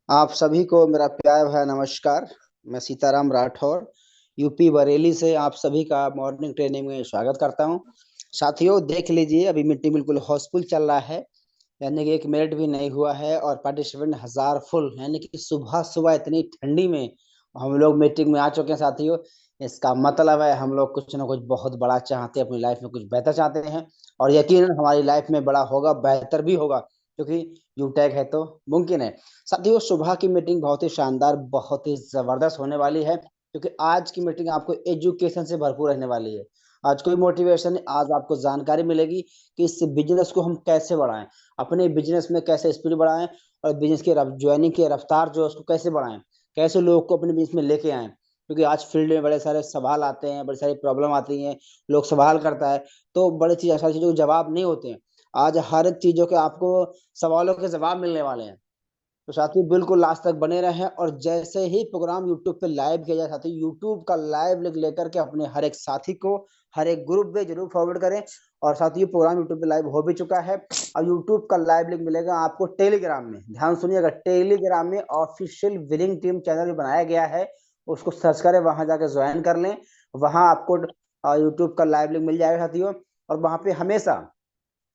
आप सभी को मेरा प्यार भरा नमस्कार। मैं सीताराम राठौर यूपी बरेली से आप सभी का मॉर्निंग ट्रेनिंग में स्वागत करता हूं। साथियों, देख लीजिए, अभी मीटिंग बिल्कुल हाउसफुल चल रहा है। यानी कि 1 मिनट भी नहीं हुआ है और पार्टिसिपेंट हजार फुल। यानी कि सुबह सुबह इतनी ठंडी में हम लोग मीटिंग में आ चुके हैं साथियों। इसका मतलब है हम लोग कुछ ना कुछ बहुत बड़ा चाहते हैं, अपनी लाइफ में कुछ बेहतर चाहते हैं। और यकीनन हमारी लाइफ में बड़ा होगा, बेहतर भी होगा, क्योंकि यूटेक है तो मुमकिन है। साथियों, सुबह की मीटिंग बहुत ही शानदार, बहुत ही जबरदस्त होने वाली है, क्योंकि आज की मीटिंग आपको एजुकेशन से भरपूर रहने वाली है। आज कोई मोटिवेशन नहीं, आज आपको जानकारी मिलेगी कि इस बिजनेस को हम कैसे बढ़ाएं, अपने बिजनेस में कैसे स्पीड बढ़ाएं, और बिजनेस की ज्वाइनिंग की रफ्तार जो है उसको कैसे बढ़ाएं, कैसे लोगों को अपने बिजनेस में लेके आएं। क्योंकि आज फील्ड में बड़े सारे सवाल आते हैं, बड़ी सारी प्रॉब्लम आती हैं, लोग सवाल करता है, तो बड़ी चीज सारी चीजों के जवाब नहीं होते हैं। आज हर एक चीजों के आपको सवालों के जवाब मिलने वाले हैं। तो साथियों, बिल्कुल लास्ट तक बने रहें। और जैसे ही प्रोग्राम यूट्यूब पे लाइव किया जाए साथियों, यूट्यूब का लाइव लिंक लेकर के अपने हर एक साथी को हर एक ग्रुप में जरूर फॉरवर्ड करें। और साथियों, प्रोग्राम यूट्यूब पे लाइव हो भी चुका है, और यूट्यूब का लाइव लिंक मिलेगा आपको टेलीग्राम में। ध्यान सुनिएगा, टेलीग्राम में ऑफिशियल विनिंग टीम चैनल बनाया गया है, उसको सर्च करें, वहां जाकर ज्वाइन कर लें। वहां आपको यूट्यूब का लाइव लिंक मिल जाएगा साथियों। और वहां पे हमेशा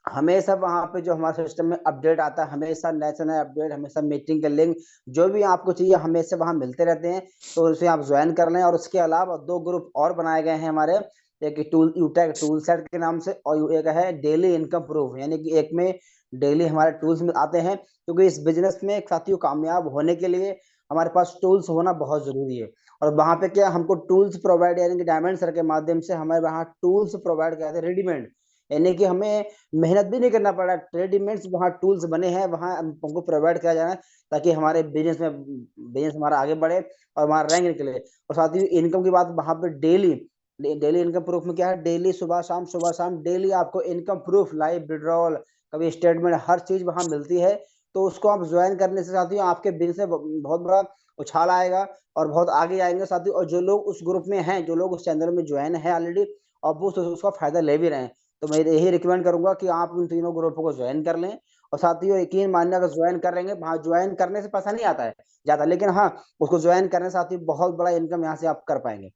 हमेशा वहां पे जो हमारे सिस्टम में अपडेट आता है, हमेशा नए से नए अपडेट, हमेशा मीटिंग के लिंक, जो भी आपको चाहिए हमेशा वहां मिलते रहते हैं। तो उसे आप ज्वाइन कर लें। और उसके अलावा 2 ग्रुप और बनाए गए हैं हमारे। एक टूल यूटेक टूल सेट के नाम से, और एक है डेली इनकम प्रूफ। यानी कि एक में डेली हमारे टूल्स में आते हैं, क्योंकि इस बिजनेस में साथियों कामयाब होने के लिए हमारे पास टूल्स होना बहुत जरूरी है। और वहां पे क्या हमको टूल्स प्रोवाइड, यानी कि डायमंड सर के माध्यम से हमारे वहाँ टूल्स प्रोवाइड करते हैं रेडीमेड। यानी कि हमें मेहनत भी नहीं करना पड़ रहा, रेडीमेड वहाँ टूल्स बने हैं, वहाँ हमको प्रोवाइड किया जाना है, ताकि हमारे बिजनेस हमारा आगे बढ़े और हमारा रैंक निकले। और साथ ही इनकम की बात, वहाँ पे डेली डेली इनकम प्रूफ में क्या है, डेली सुबह शाम डेली आपको इनकम प्रूफ, लाइव विड्रॉल, कभी स्टेटमेंट, हर चीज वहाँ मिलती है। तो उसको आप ज्वाइन करने से साथियों आपके बिजनेस में बहुत बड़ा उछाल आएगा और बहुत आगे आएंगे साथियों। और जो लोग उस ग्रुप में हैं, जो लोग उस चैनल में ज्वाइन है ऑलरेडी, और वो उसका फायदा ले भी रहे हैं, तो मैं यही रिकमेंड करूंगा कि आप उन तीनों ग्रुपों को ज्वाइन कर लें। और साथियों, यकीन मानिए, अगर ज्वाइन कर लेंगे, वहाँ ज्वाइन करने से पैसा नहीं आता है ज्यादा, लेकिन हाँ, उसको ज्वाइन करने से साथियों बहुत बड़ा इनकम यहाँ से आप कर पाएंगे।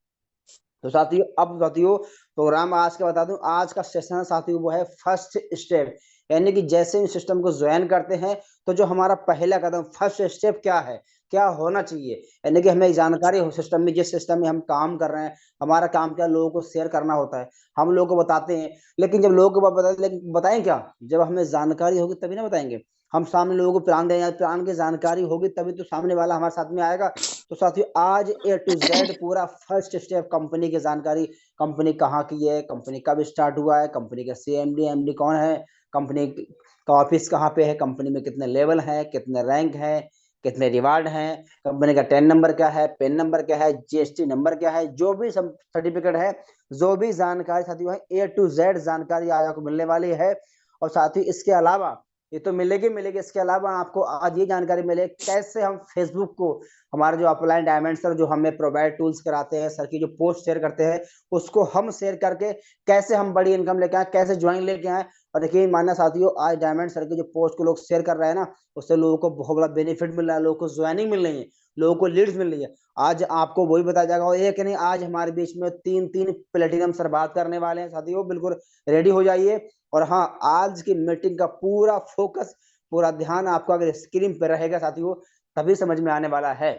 तो साथियों, अब साथियों प्रोग्राम आज का बता दूं, आज का सेशन साथियों वो है फर्स्ट स्टेप। यानी कि जैसे इन सिस्टम को ज्वाइन करते हैं, तो जो हमारा पहला कदम, फर्स्ट स्टेप क्या है, क्या होना चाहिए। यानी कि हमें जानकारी हो सिस्टम में, जिस सिस्टम में हम काम कर रहे हैं, हमारा काम क्या, लोगों को शेयर करना होता है। हम लोगों को बताते हैं, लेकिन जब लोगों को बताते, लेकिन बताएं क्या, जब हमें जानकारी होगी तभी ना बताएंगे। हम सामने लोगों को प्लान देंगे, प्लान की जानकारी होगी तभी तो सामने वाला हमारे साथ में आएगा। तो साथियों, आज A to Z पूरा फर्स्ट स्टेप, कंपनी की जानकारी, कंपनी कहाँ की है, कंपनी कब स्टार्ट हुआ है, कंपनी का CMD MD कौन है, कंपनी का ऑफिस कहाँ पे है, कंपनी में कितने लेवल हैं, कितने रैंक हैं, कितने रिवार्ड हैं, कंपनी का टेन नंबर क्या है, पेन नंबर क्या है, GST नंबर क्या है, जो भी सर्टिफिकेट है, जो भी जानकारी साथियों है, A to Z जानकारी आज आपको मिलने वाली है। और साथ ही इसके अलावा, ये तो मिलेगी मिलेगी, इसके अलावा आपको आज ये जानकारी मिले कैसे हम फेसबुक को, हमारे जो अपलाइन डायमंड सर जो हमें प्रोवाइड टूल्स कराते हैं, सर की जो पोस्ट शेयर करते हैं, उसको हम शेयर करके कैसे हम बड़ी इनकम लेके आए, कैसे ज्वाइन लेके आए। और देखिए मानना साथियों, आज डायमंड सर के जो पोस्ट को लोग शेयर कर रहे हैं ना, उससे लोगों को बहुत बड़ा बेनिफिट मिल रहा है, लोगों को ज्वाइनिंग मिल रही है, लोगों को लीड्स मिल रही है। आज आपको वही बताया जाएगा। और एक नहीं, आज हमारे बीच में तीन तीन प्लेटिनम सर बात करने वाले हैं साथियों, बिल्कुल रेडी हो जाइए। और हाँ, आज की मीटिंग का पूरा फोकस, पूरा ध्यान आपको अगर स्क्रीन पर रहेगा साथियों, तभी समझ में आने वाला है।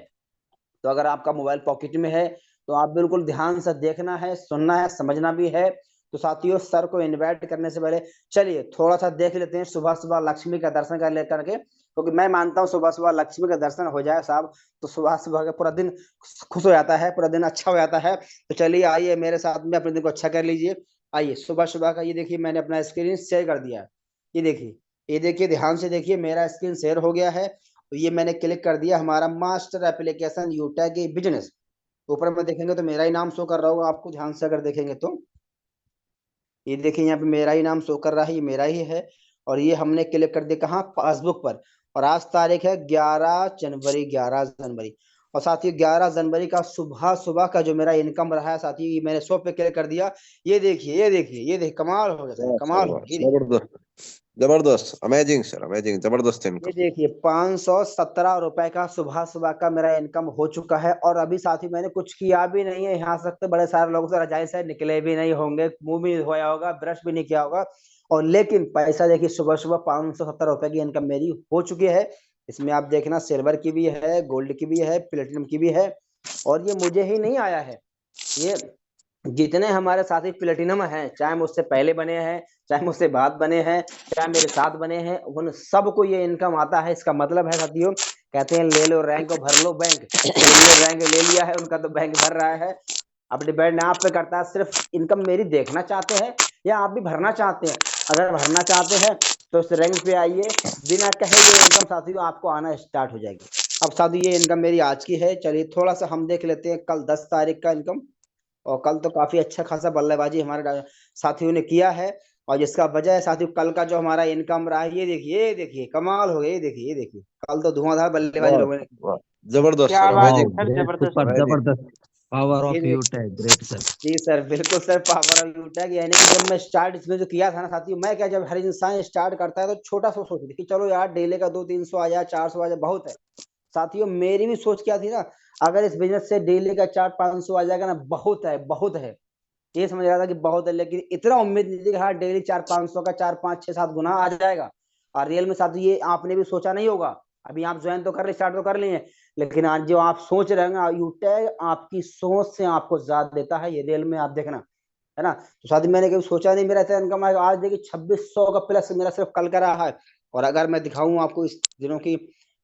तो अगर आपका मोबाइल पॉकेट में है, तो आप बिल्कुल ध्यान से देखना है, सुनना है, समझना भी है। तो साथियों, सर को इनवाइट करने से पहले चलिए थोड़ा सा देख लेते हैं सुबह सुबह लक्ष्मी का दर्शन कर लेकर के, क्योंकि मैं मानता हूँ सुबह सुबह लक्ष्मी का दर्शन हो जाए साहब, तो सुबह सुबह का पूरा दिन खुश हो जाता है, पूरा दिन अच्छा हो जाता है। तो चलिए आइए मेरे साथ में अपने दिन को अच्छा कर लीजिए। आइए सुबह सुबह का, ये देखिए मैंने अपना स्क्रीन शेयर कर दिया है। ये देखिए, ये देखिए, ध्यान से देखिए, मेरा स्क्रीन शेयर हो गया है। तो ये मैंने क्लिक कर दिया, हमारा मास्टर एप्लीकेशन यूटैग बिजनेस। ऊपर में देखेंगे तो मेरा ही नाम शो कर रहा होगा आपको, ध्यान से अगर देखेंगे तो ये देखिए यहाँ पे मेरा ही नाम शो कर रहा है, ये मेरा ही है। और ये हमने क्लिक कर दिया कहाँ, पासबुक पर। और आज तारीख है 11 जनवरी, 11 जनवरी। और साथियों, 11 जनवरी का सुबह सुबह का जो मेरा इनकम रहा है साथियों, ये मैंने 100 पे क्लिक कर दिया। ये देखिए, ये देखिए, ये देखिए, कमाल हो गया, वाह कमाल हो शाबाश, गया, ये देखिए। जबरदस्त। जबरदस्त, अमेजिंग सर, अमेजिंग, जबरदस्त ये इनकम। देखिए 517 रुपए का सुबह सुबह का मेरा इनकम हो चुका है। और अभी साथ ही मैंने कुछ किया भी नहीं है। यहाँ सकते बड़े सारे लोग से रजाई से निकले भी नहीं होंगे, मुंह भी धोया होगा, ब्रश भी नहीं किया होगा, और लेकिन पैसा देखिए सुबह सुबह 570 रुपए की इनकम मेरी हो चुकी है। इसमें आप देखना सिल्वर की भी है, गोल्ड की भी है, प्लेटिनम की भी है। और ये मुझे ही नहीं आया है, ये जितने हमारे साथी प्लेटिनम हैं, चाहे मुझसे पहले बने हैं, चाहे मुझसे बाद बने हैं, चाहे मेरे साथ बने हैं, उन सबको ये इनकम आता है। इसका मतलब है साथियों, कहते हैं ले लो रैंक और भर लो बैंक। जिनने रैंक ले लिया है उनका तो बैंक भर रहा है। अब डिपेंड आप पे करता है, सिर्फ इनकम मेरी देखना चाहते हैं या आप भी भरना चाहते हैं। अगर भरना चाहते हैं तो इस रैंक पे आइए, बिना कहे ये इनकम साथियों आपको आना स्टार्ट हो जाएगी। अब साथियों ये इनकम मेरी आज की है। चलिए थोड़ा सा हम देख लेते हैं कल 10 तारीख का इनकम। और कल तो काफी अच्छा खासा बल्लेबाजी हमारे साथियों ने किया है। और जिसका वजह है साथियों, कल का जो हमारा इनकम रहा है, ये देखिए कमाल हो गया। ये देखिए कल तो धुआंधार बल्लेबाजी वाह, लोगों ने। वाह, जबरदस्त क्या सर, बात वाओ, है अमेजिंग, सर, ग्रेट, जबरदस्त। Super, amazing. जबरदस्त। पावर ये ऑफ देख यूट है, ग्रेट सर। जी सर, बिल्कुल सर, पावर ऑफ यूटेक। यानी कि जब मैं स्टार्ट इसमें जो किया था ना साथियों, मैं क्या, जब हर इंसान स्टार्ट करता है तो छोटा सा सोचती थी कि चलो यार डेली का 200-300 आ जाए, 400 आ जाए, बहुत है। साथियों मेरी भी सोच क्या थी ना, अगर इस बिजनेस से डेली का 400-500 आ जाएगा ना, बहुत है, बहुत है। ये समझ रहा था कि बहुत है, लेकिन इतना उम्मीद नहीं थी कि हाँ डेली 400-500 का 4-5-6-7 गुना आ जाएगा। और रियल में साथ ये आपने भी सोचा नहीं होगा। अभी आप ज्वाइन तो कर रहे, स्टार्ट तो कर लिए, लेकिन आज जो आप सोच रहे हैं यूटेक आपकी सोच से आपको ज्यादा देता है, ये रियल में आप देखना, है ना। तो साथ ही मैंने कभी सोचा नहीं मेरा इतना इनकम आएगा। आज देखिए 2600 का प्लस मेरा सिर्फ कल का रहा है। और अगर मैं दिखाऊं आपको इस दिनों की,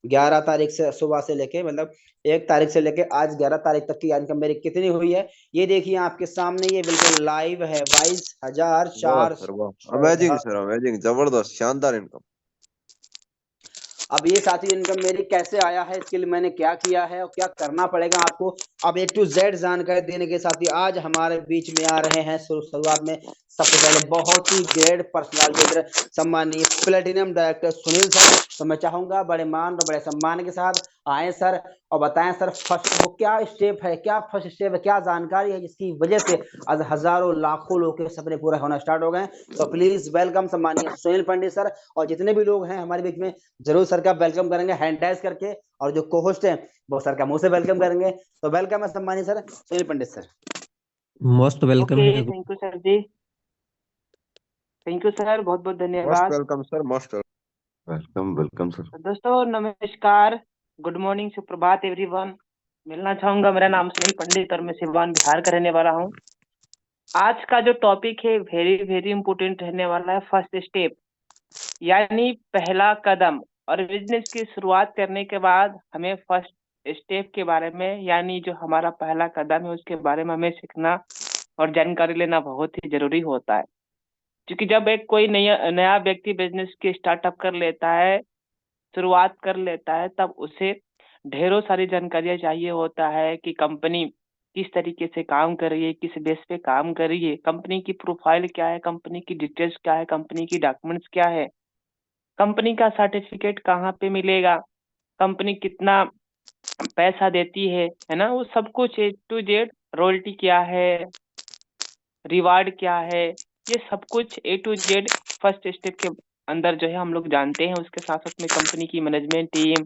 11 तारीख से सुबह से लेके, मतलब 1 तारीख से लेके आज 11 तारीख तक की इनकम मेरी कितनी हुई है, ये देखिए आपके सामने, ये बिल्कुल लाइव है। बाईस हजार वाह चार सर, वाह, चौदह अमेजिंग सर, अमेजिंग, जबरदस्त, शानदार इनकम। अब ये साथी इनकम मेरी कैसे आया है, इसके लिए मैंने क्या किया है और क्या करना पड़ेगा आपको, अब A to Z जानकारी देने के साथ ही आज हमारे बीच में आ रहे हैं शुरुआत में सबसे पहले बहुत ही ग्रेट पर्सनालिटी, सम्मानीय प्लेटिनम डायरेक्टर सुनील सर। तो मैं चाहूंगा बड़े मान और बड़े सम्मान के साथ आए सर, और बताएं सर फर्स्ट वो क्या स्टेप है, क्या फर्स्ट स्टेप है, क्या जानकारी है जिसकी वजह से आज हजारों लाखों लोग के सपने पूरे होना स्टार्ट हो गए। तो प्लीज वेलकम सम्मानीय सुनील पंडित सर। और जितने भी लोग हैं हमारे बीच में, जरूर सर का वेलकम करेंगे हैंड राइज करके, और जो को होस्ट हैं वो सर का मुंह से वेलकम करेंगे। तो वेलकम है सम्मानीय sir Sunil Pandit sir. Most welcome okay, है। Thank you sir ji, thank you sir, बहुत बहुत मोस्ट धन्यवाद। Welcome sir, most welcome, welcome sir. तो दोस्तों नमस्कार, गुड मॉर्निंग, सुप्रभात एवरीवन। मिलना चाहूंगा, मेरा नाम सुनील पंडित और मैं सिवान बिहार का रहने वाला हूँ। आज का जो टॉपिक है वेरी वेरी इंपोर्टेंट रहने वाला है, फर्स्ट स्टेप यानी पहला कदम। और बिजनेस की शुरुआत करने के बाद हमें फर्स्ट स्टेप के बारे में, यानी जो हमारा पहला कदम है उसके बारे में हमें सीखना और जानकारी लेना बहुत ही जरूरी होता है। क्योंकि जब एक कोई नया व्यक्ति बिजनेस की स्टार्टअप कर लेता है, शुरुआत कर लेता है, तब उसे ढेरों सारी जानकारियां चाहिए होता है कि कंपनी किस तरीके से काम कर रही है, किस बेस पे काम कर रही है, कंपनी की प्रोफाइल क्या है, कंपनी की डिटेल्स क्या है, कंपनी की डॉक्यूमेंट्स क्या है, कंपनी का सर्टिफिकेट कहाँ पे मिलेगा, कंपनी कितना पैसा देती है ना, वो सब कुछ A to Z, रॉयल्टी क्या है, रिवार्ड क्या है, ये सब कुछ A to Z first step के अंदर जो है हम लोग जानते हैं। उसके साथ साथ में कंपनी की मैनेजमेंट टीम,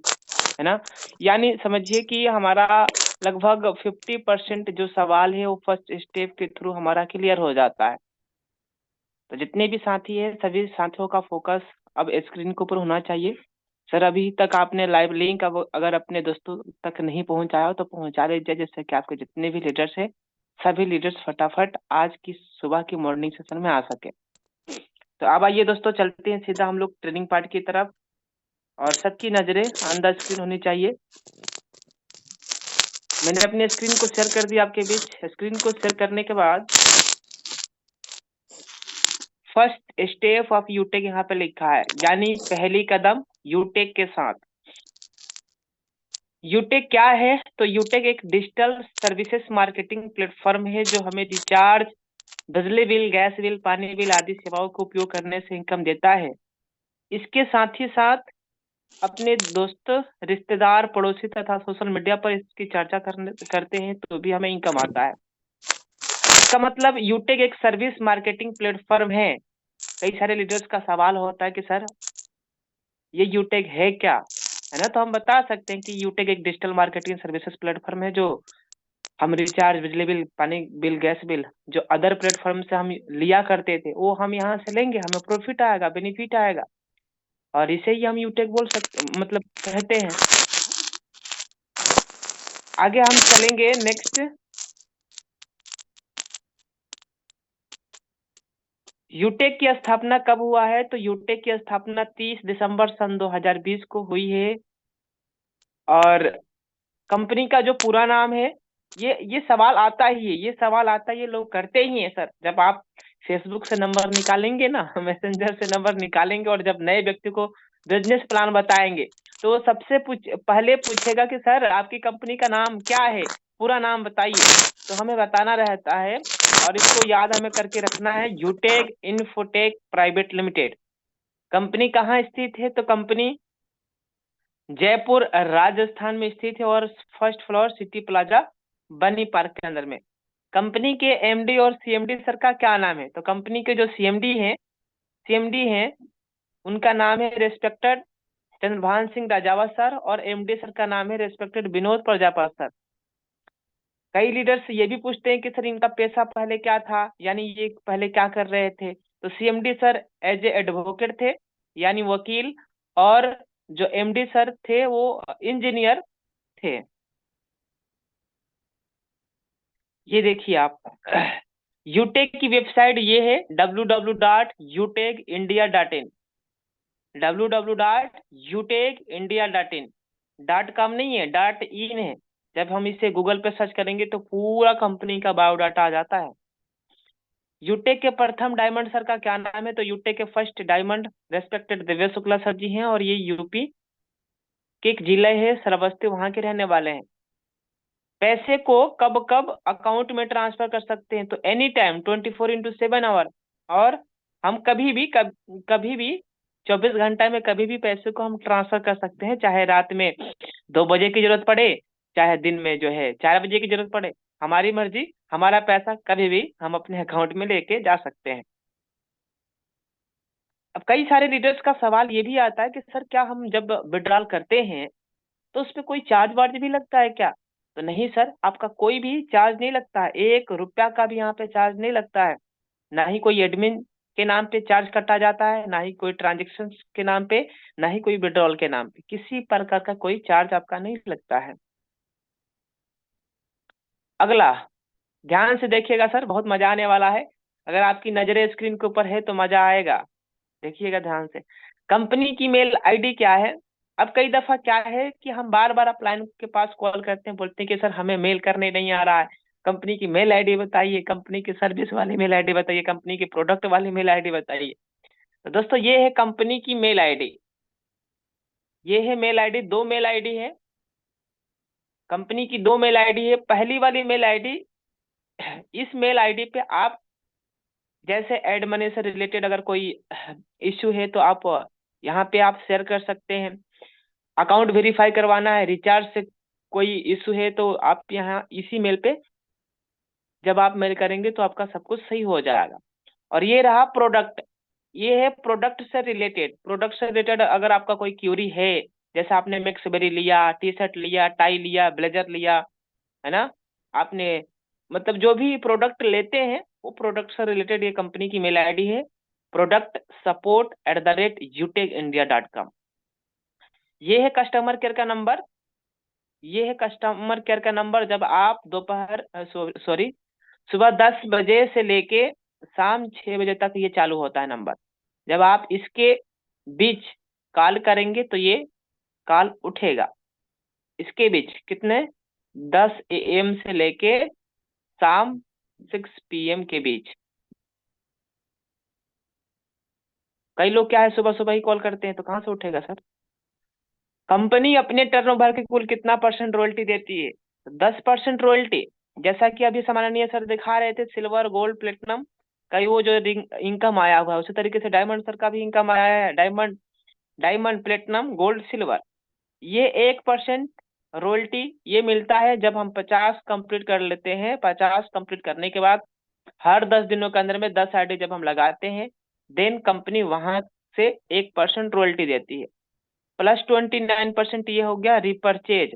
है ना, यानी समझिए कि हमारा लगभग 50% जो सवाल है वो फर्स्ट स्टेप के थ्रू हमारा क्लियर हो जाता है। तो जितने भी साथी है, सभी साथियों का फोकस अब स्क्रीन के ऊपर होना चाहिए। सर अभी तक आपने लाइव लिंक अब अगर अपने दोस्तों तक नहीं पहुंचाया हो तो पहुंचा लीजिए, जिससे कि आपके जितने भी लीडर्स हैं सभी लीडर्स फटाफट आज की सुबह की मॉर्निंग सेशन में आ सके। तो अब आइए दोस्तों, चलते हैं सीधा हम लोग ट्रेनिंग पार्ट की तरफ, और सबकी नजरें ऑन द स्क्रीन होनी चाहिए। मैंने अपनी स्क्रीन को शेयर कर दिया आपके बीच। स्क्रीन को शेयर करने के बाद फर्स्ट स्टेप ऑफ यूटेक यहाँ पे लिखा है, यानी पहली कदम यूटेक के साथ। यूटेक क्या है? तो यूटेक एक डिजिटल सर्विसेज मार्केटिंग प्लेटफॉर्म है जो हमें रिचार्ज, बिजली बिल, गैस बिल, पानी बिल आदि सेवाओं को उपयोग करने से इनकम देता है। इसके साथ ही साथ अपने दोस्त, रिश्तेदार, पड़ोसी तथा सोशल मीडिया पर इसकी चर्चा करते हैं तो भी हमें इनकम आता है। इसका मतलब यूटेक एक सर्विस मार्केटिंग प्लेटफॉर्म है जो हमें रिचार्ज, बिजली बिल, गैस बिल, पानी बिल आदि सेवाओं को उपयोग करने से इनकम देता है। इसके साथ ही साथ अपने दोस्त, रिश्तेदार, पड़ोसी तथा सोशल मीडिया पर इसकी चर्चा करते हैं तो भी हमें इनकम आता है। कई सारे लीडर्स का सवाल होता है कि सर ये यूटेक है क्या, है ना। तो हम बता सकते हैं कि यूटेक एक डिजिटल मार्केटिंग सर्विसेज प्लेटफॉर्म है, जो हम रिचार्ज, बिजली बिल, पानी बिल, गैस बिल, जो अदर प्लेटफॉर्म से हम लिया करते थे वो हम यहाँ से लेंगे, हमें प्रॉफिट आएगा, बेनिफिट आएगा, और इसे ही हम यूटेक बोल सकते, मतलब कहते हैं। आगे हम चलेंगे नेक्स्ट। यूटेक की स्थापना कब हुआ है? तो यूटेक की स्थापना 30 दिसंबर सन 2020 को हुई है। और कंपनी का जो पूरा नाम है, ये सवाल आता ही है, ये सवाल आता है, ये लोग करते ही हैं सर। जब आप फेसबुक से नंबर निकालेंगे ना, मैसेंजर से नंबर निकालेंगे, और जब नए व्यक्ति को बिजनेस प्लान बताएंगे, तो वो सबसे पहले पूछेगा कि सर आपकी कंपनी का नाम क्या है, पूरा नाम बताइए। तो हमें बताना रहता है, और इसको याद हमें करके रखना है, यूटेक इन्फोटेक प्राइवेट लिमिटेड। कंपनी कहाँ स्थित है? तो कंपनी जयपुर राजस्थान में स्थित है, और फर्स्ट फ्लोर सिटी प्लाजा बनी पार्क के अंदर में। कंपनी के एमडी और सीएमडी सर का क्या नाम है? तो कंपनी के जो सीएमडी हैं उनका नाम है रेस्पेक्टेड चंद्रभान सिंह राजावत सर, और एमडी सर का नाम है रेस्पेक्टेड विनोद प्रजापत सर। कई लीडर्स ये भी पूछते हैं कि सर इनका पेशा पहले क्या था, यानी ये पहले क्या कर रहे थे? तो CMD sir as a advocate थे, यानी वकील, और जो एमडी सर थे वो इंजीनियर थे। ये देखिए आप, यूटेक की वेबसाइट ये है www.utekindia.in, www.utekindia.in। .com नहीं है, .in है। जब हम इसे गूगल पे सर्च करेंगे तो पूरा कंपनी का बायोडाटा आ जाता है। यूटेक के प्रथम डायमंड सर का क्या नाम है? तो यूटेक के first diamond respected Divya Shukla sir जी हैं, और ये यूपी के एक जिले है श्रावस्ती, वहां के रहने वाले हैं। पैसे को कब कब अकाउंट में ट्रांसफर कर सकते हैं? तो एनी टाइम 24x7 आवर, और हम कभी भी 24 घंटा में कभी भी पैसे को हम ट्रांसफर कर सकते हैं, चाहे रात में 2 बजे की जरूरत पड़े, चाहे दिन में जो है 4 बजे की जरूरत पड़े, हमारी मर्जी, हमारा पैसा कभी भी हम अपने अकाउंट में लेके जा सकते हैं। अब कई सारे लीडर्स का सवाल ये भी आता है कि सर क्या हम जब विड्रॉल करते हैं तो उस पर कोई चार्ज वार्ज भी लगता है क्या? तो नहीं सर, आपका कोई भी चार्ज नहीं लगता है, 1 रुपया का भी यहाँ पे चार्ज नहीं लगता है। ना ही कोई एडमिन के नाम पे चार्ज कटा जाता है, ना ही कोई ट्रांजेक्शन के नाम पे, ना ही कोई विड्रॉल के नाम पे, किसी प्रकार का कोई चार्ज आपका नहीं लगता है। अगला, ध्यान से देखिएगा सर, बहुत मजा आने वाला है। अगर आपकी नजरें स्क्रीन के ऊपर है तो मजा आएगा, देखिएगा ध्यान से। कंपनी की मेल आईडी क्या है? अब कई दफा क्या है कि हम बार बार अपलाइन के पास कॉल करते हैं, बोलते हैं कि सर हमें मेल करने नहीं आ रहा है, कंपनी की मेल आईडी बताइए, कंपनी की सर्विस वाली मेल आईडी बताइए, कंपनी की प्रोडक्ट वाली मेल आईडी बताइए। तो दोस्तों ये है कंपनी की मेल आईडी, ये है मेल आईडी, 2 मेल आईडी है कंपनी की, 2 मेल आईडी है। पहली वाली मेल आईडी, इस मेल आईडी पे आप जैसे एड मनी से रिलेटेड अगर कोई इश्यू है तो आप यहाँ पे आप शेयर कर सकते हैं। अकाउंट वेरीफाई करवाना है, रिचार्ज से कोई इशू है तो आप यहाँ इसी मेल पे जब आप मेल करेंगे तो आपका सब कुछ सही हो जाएगा। और ये रहा प्रोडक्ट, ये है प्रोडक्ट से रिलेटेड। प्रोडक्ट से रिलेटेड अगर आपका कोई क्यूरी है, जैसे आपने मैक्सबेरी लिया, टी शर्ट लिया, टाई लिया, ब्लेजर लिया, है ना, आपने मतलब जो भी प्रोडक्ट लेते हैं वो प्रोडक्ट से रिलेटेड ये कंपनी की मेल आईडी है, product support@utekindia.com। ये है कस्टमर केयर का नंबर, ये है कस्टमर केयर का नंबर। जब आप सुबह 10 बजे से लेके शाम 6 बजे तक ये चालू होता है नंबर। जब आप इसके बीच कॉल करेंगे तो ये कॉल उठेगा। इसके बीच कितने, 10 AM से लेके शाम 6 PM के बीच। कई लोग क्या है सुबह सुबह ही कॉल करते हैं, तो कहाँ से उठेगा सर? कंपनी अपने टर्नओवर के कुल कितना परसेंट रॉयल्टी देती है? 10% रॉयल्टी। जैसा कि अभी सामान्य सर दिखा रहे थे, सिल्वर, गोल्ड, प्लेटिनम का वो जो इनकम आया हुआ है, उसी तरीके से डायमंड सर का भी इनकम आया है। डायमंड, प्लेटिनम, गोल्ड, सिल्वर, ये 1% रॉयल्टी ये मिलता है जब हम 50 कंप्लीट कर लेते हैं। 50 कंप्लीट करने के बाद हर 10 दिनों के अंदर में 10 आईडी जब हम लगाते हैं देन कंपनी वहां से 1% रॉयल्टी देती है, प्लस 29% ये हो गया रिपर्चेज।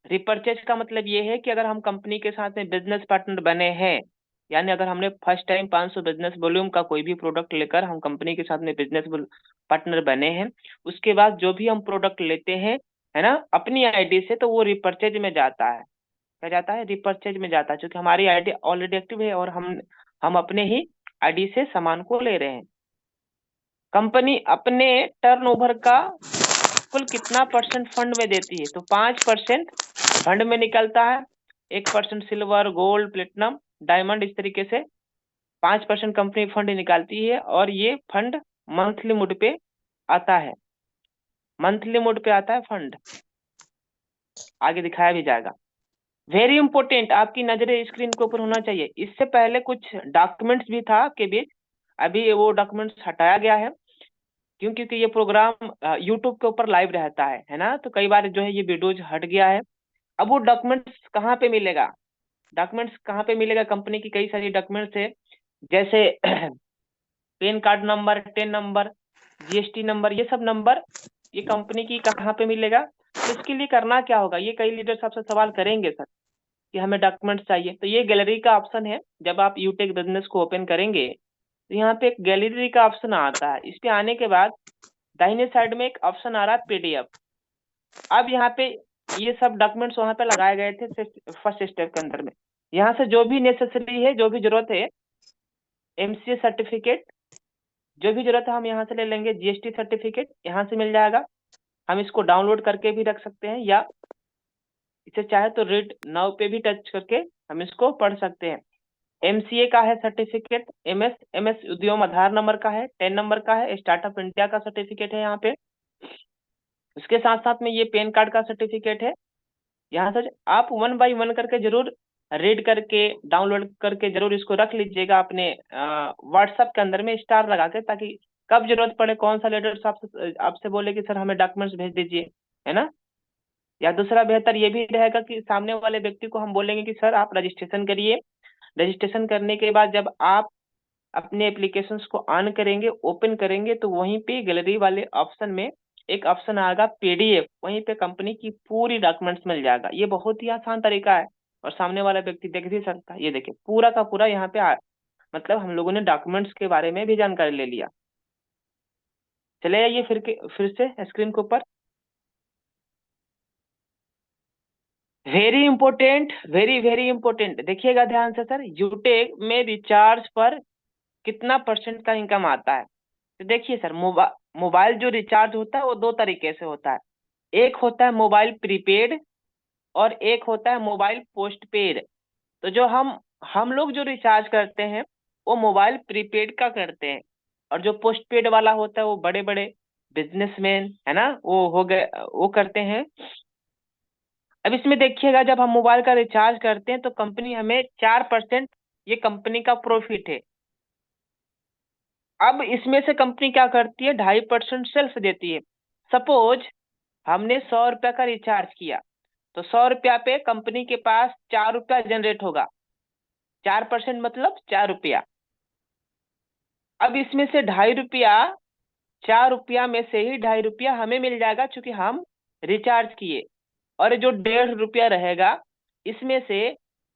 रिपर्चेज का मतलब ये है कि अगर हम कंपनी के साथ में बिजनेस पार्टनर बने हैं, यानी अगर हमने फर्स्ट टाइम 500 बिजनेस वॉल्यूम का कोई भी प्रोडक्ट लेकर हम कंपनी के साथ में बिजनेस पार्टनर बने हैं, उसके बाद जो भी हम प्रोडक्ट लेते हैं, है ना, अपनी आईडी से, तो वो रिपर्चेज में जाता है। क्या जाता है? रिपर्चेज में जाता है, क्योंकि हमारी आईडी ऑलरेडी एक्टिव है और हम अपने ही आईडी से सामान को ले रहे हैं। कंपनी अपने टर्नओवर का कुल कितना परसेंट फंड में देती है? तो 5% फंड में निकलता है, 1% सिल्वर, गोल्ड, प्लेटिनम, डायमंड, इस तरीके से 5% कंपनी फंड निकालती है। और ये फंड मंथली मोड पे आता है, मंथली मोड पे आता है फंड, आगे दिखाया भी जाएगा। वेरी इंपॉर्टेंट, आपकी नजरें स्क्रीन के ऊपर होना चाहिए। इससे पहले कुछ डॉक्यूमेंट्स भी था आपके बीच, अभी वो डॉक्यूमेंट्स हटाया गया है, क्योंकि ये प्रोग्राम यूट्यूब के ऊपर लाइव रहता है ना, तो कई बार जो है ये वीडियोज हट गया है। अब वो डॉक्यूमेंट्स कहाँ पे मिलेगा? डॉक्यूमेंट्स कहाँ पे मिलेगा? कंपनी की कई सारी डॉक्यूमेंट्स है, जैसे pan card number, ten number, GST number, ये सब नंबर ये कंपनी की कहाँ पे मिलेगा? तो इसके लिए करना क्या होगा? ये कई लीडर्स आपसे सवाल करेंगे सर कि हमें डॉक्यूमेंट्स चाहिए, तो ये गैलरी का ऑप्शन है। जब आप यूटेक बिजनेस को ओपन करेंगे तो यहाँ पे एक गैलरी का ऑप्शन आता है। इस पे आने के बाद दाहिने साइड में एक ऑप्शन आ रहा है पीडीएफ। अब यहाँ पे ये सब डॉक्यूमेंट्स वहां पे लगाए गए थे फर्स्ट स्टेप के अंदर में। यहाँ से जो भी नेसेसरी है, जो भी जरूरत है, एमसीए सर्टिफिकेट, जो भी जरूरत है हम यहाँ से ले लेंगे। जीएसटी सर्टिफिकेट यहाँ से मिल जाएगा, हम इसको डाउनलोड करके भी रख सकते हैं, या इसे चाहे तो रीड नाउ पे भी टच करके हम इसको पढ़ सकते हैं। एमसीए का है सर्टिफिकेट, एमएस उद्यम आधार नंबर का है, 10 नंबर का है, स्टार्टअप इंडिया का सर्टिफिकेट है यहाँ पे। उसके साथ साथ में ये पैन कार्ड का सर्टिफिकेट है। यहाँ से आप वन बाय वन करके जरूर रीड करके डाउनलोड करके जरूर इसको रख लीजिएगा अपने व्हाट्सएप के अंदर में स्टार लगा के, ताकि कब जरूरत पड़े, कौन सा लीडर आपसे बोले कि सर हमें डॉक्यूमेंट्स भेज दीजिए, है ना। या दूसरा बेहतर ये भी रहेगा कि सामने वाले व्यक्ति को हम बोलेंगे कि सर आप रजिस्ट्रेशन करिए। रजिस्ट्रेशन करने के बाद जब आप अपने एप्लीकेशंस को ऑन करेंगे, ओपन करेंगे, तो वहीं पे गैलरी वाले ऑप्शन में एक ऑप्शन आएगा पीडीएफ, वहीं पे कंपनी की पूरी डॉक्यूमेंट्स मिल जाएगा। ये बहुत ही आसान तरीका है और सामने वाला व्यक्ति देख भी सकता है। ये देखिए पूरा का पूरा यहाँ पे मतलब हम लोगों ने डॉक्यूमेंट्स के बारे में भी जानकारी ले लिया। चले आइए फिर से स्क्रीन के ऊपर। Very important, very very important, देखिएगा ध्यान से सर। यूटेक में रिचार्ज पर कितना परसेंट का इनकम आता है? तो देखिए सर, मोबाइल जो रिचार्ज होता है वो दो तरीके से होता है। एक होता है मोबाइल प्रीपेड और एक होता है मोबाइल पोस्ट पेड। तो जो हम लोग जो रिचार्ज करते हैं वो मोबाइल प्रीपेड का करते हैं, और जो पोस्ट पेड वाला होता है वो बड़े बड़े बिजनेसमैन, है ना, वो हो गए, वो करते हैं। अब इसमें देखिएगा, जब हम मोबाइल का रिचार्ज करते हैं तो कंपनी हमें 4%, ये कंपनी का प्रॉफिट है। अब इसमें से कंपनी क्या करती है? 2.5% सेल्फ देती है। सपोज हमने 100 रुपया का रिचार्ज किया, तो 100 रुपया पे कंपनी के पास 4 रुपया जनरेट होगा। 4% मतलब 4 रुपया। अब इसमें से 2.5 रुपया, 4 रुपया में से ही 2.5 रुपया हमें मिल जाएगा, चूंकि हम रिचार्ज किए। और जो 1.5 रुपया रहेगा, इसमें से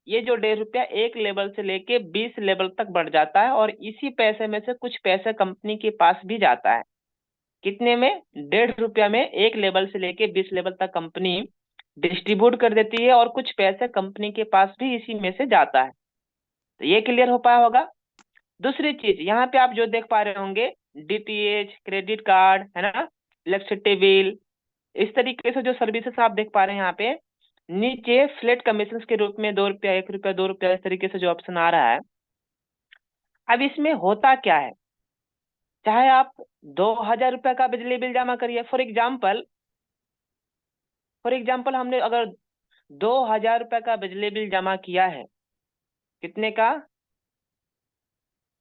ये जो 1.5 रुपया एक लेवल से लेके 20 लेवल तक बढ़ जाता है, और इसी पैसे में से कुछ पैसे कंपनी के पास भी जाता है। कितने में? 1.5 रुपया में एक लेवल से लेके 20 लेवल तक कंपनी डिस्ट्रीब्यूट कर देती है, और कुछ पैसे कंपनी के पास भी इसी में से जाता है। तो ये क्लियर हो पाया होगा। दूसरी चीज यहाँ पे आप जो देख पा रहे होंगे, डीटीएच, क्रेडिट कार्ड, है ना, इलेक्ट्रिसिटी बिल, इस तरीके से जो सर्विसेज आप देख पा रहे हैं यहाँ पे नीचे फ्लैट कमीशन के रूप में 2 रुपया, 1 रुपया, 2 रुपया, इस तरीके से जो ऑप्शन आ रहा है। अब इसमें होता क्या है? चाहे आप 2,000 रुपया का बिजली बिल जमा करिए, फॉर एग्जाम्पल हमने अगर 2,000 रुपया का बिजली बिल जमा किया है, कितने का?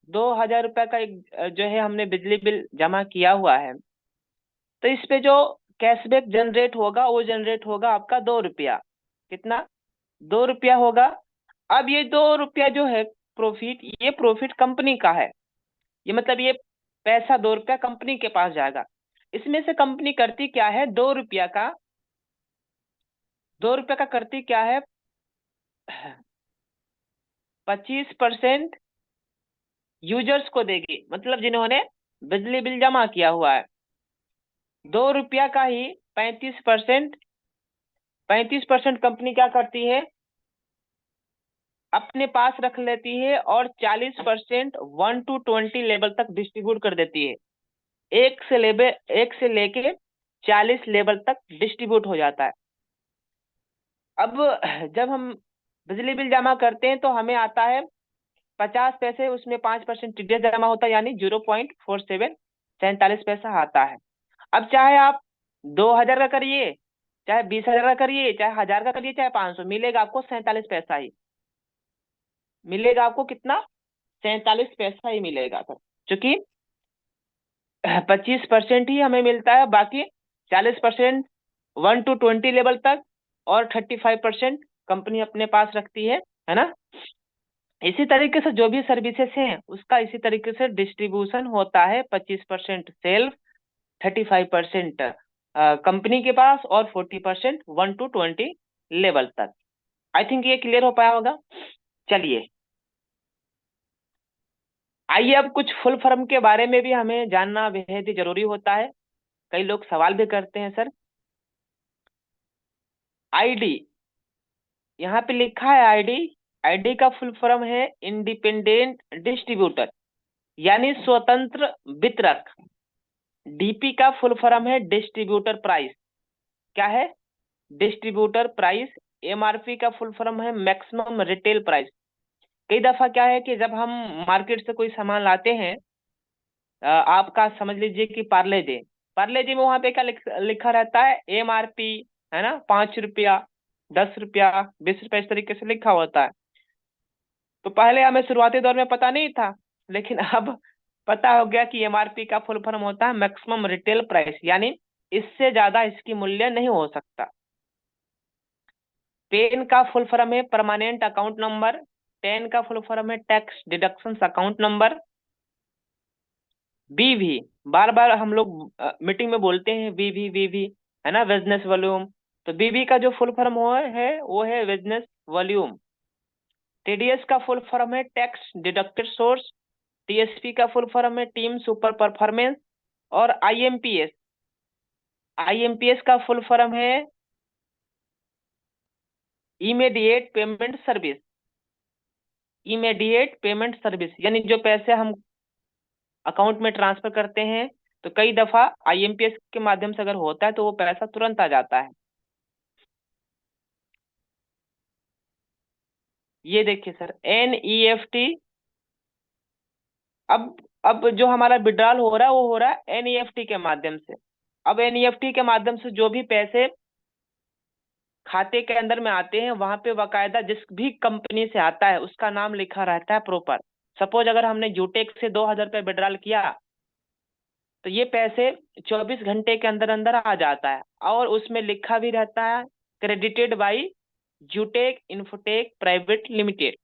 2,000 रुपया का एक जो है हमने बिजली बिल जमा किया हुआ है, तो इस पे जो कैशबैक जनरेट होगा वो जनरेट होगा आपका 2 रुपया। कितना? 2 रुपया होगा। अब ये 2 रुपया जो है प्रॉफिट, ये प्रॉफिट कंपनी का है। ये मतलब ये पैसा 2 रुपया कंपनी के पास जाएगा। इसमें से कंपनी करती क्या है, 2 रुपया का, 2 रुपया का करती क्या है, 25% यूजर्स को देगी, मतलब जिन्होंने बिजली बिल जमा किया हुआ है। 2 रुपया का ही 35%, 35% कंपनी क्या करती है, अपने पास रख लेती है और 40% 1 to 20 लेवल तक डिस्ट्रीब्यूट कर देती है। एक से लेके 40 लेवल तक डिस्ट्रीब्यूट हो जाता है। अब जब हम बिजली बिल जमा करते हैं तो हमें आता है 50 पैसे, उसमें 5% टीडीएस जमा होता है, यानी 0.47 आता है। अब चाहे आप 2,000 का करिए, चाहे 20,000 का करिए, चाहे 1,000 का करिए, चाहे 500, मिलेगा आपको 47 पैसा ही मिलेगा। आपको कितना, 47 पैसा ही मिलेगा सर, क्योंकि 25% ही हमें मिलता है, बाकी 40% 1 to 20 लेवल तक और 35% कंपनी अपने पास रखती है ना। इसी तरीके से जो भी सर्विसेज हैं उसका इसी तरीके से डिस्ट्रीब्यूशन होता है, 25% सेल्फ, 35% कंपनी के पास और 40% 1 to 20 लेवल तक। आई थिंक ये क्लियर हो पाया होगा। चलिए आइए, अब कुछ फुल फॉर्म के बारे में भी हमें जानना बेहद ही जरूरी होता है। कई लोग सवाल भी करते हैं, सर आईडी, यहाँ पे लिखा है आईडी, आईडी का फुल फॉर्म है इंडिपेंडेंट डिस्ट्रीब्यूटर, यानी स्वतंत्र वितरक। डीपी का फुल फॉर्म है डिस्ट्रीब्यूटर प्राइस, क्या है, डिस्ट्रीब्यूटर प्राइस। एमआरपी का फुल फॉर्म है मैक्सिमम रिटेल प्राइस। कई दफा क्या है कि जब हम मार्केट से कोई सामान लाते हैं, आपका समझ लीजिए कि पार्ले जी, पार्ले जी में वहां पे क्या लिखा रहता है, एमआरपी, है ना, 5 रुपया, 10 रुपया, 20 रुपया, इस तरीके से लिखा होता है। तो पहले हमें शुरुआती दौर में पता नहीं था, लेकिन अब पता हो गया कि एमआरपी का फुल फॉर्म होता है मैक्सिमम रिटेल प्राइस, यानी इससे ज्यादा इसकी मूल्य नहीं हो सकता। पेन का फुल फॉर्म है परमानेंट अकाउंट नंबर, टेन का फुल फॉर्म है टैक्स डिडक्शन अकाउंट नंबर। बीवी, बार बार हम लोग मीटिंग में बोलते हैं बीवी बीवी, है ना, बिजनेस वॉल्यूम। तो बीवी का जो फुल फॉर्म है वो है बिजनेस वॉल्यूम। टीडीएस का फुल फॉर्म है टैक्स डिडक्टेड सोर्स। टीएसपी का फुल फॉर्म है टीम सुपर परफॉर्मेंस। और आईएमपीएस, आईएमपीएस का फुल फॉर्म है immediate payment service. Immediate payment service यानी जो पैसे हम अकाउंट में ट्रांसफर करते हैं, तो कई दफा आईएमपीएस के माध्यम से अगर होता है तो वो पैसा तुरंत आ जाता है। ये देखिए सर, एनईएफटी, अब जो हमारा विड्रॉल हो रहा है वो हो रहा है एनईएफटी के माध्यम से। अब एनईएफटी के माध्यम से जो भी पैसे खाते के अंदर में आते हैं, वहां पे बाकायदा जिस भी कंपनी से आता है उसका नाम लिखा रहता है प्रॉपर। सपोज अगर हमने यूटेक से 2,000 रुपये विड्रॉल किया, तो ये पैसे 24 घंटे के अंदर अंदर आ जाता है, और उसमें लिखा भी रहता है credited by यूटेक infotech private limited.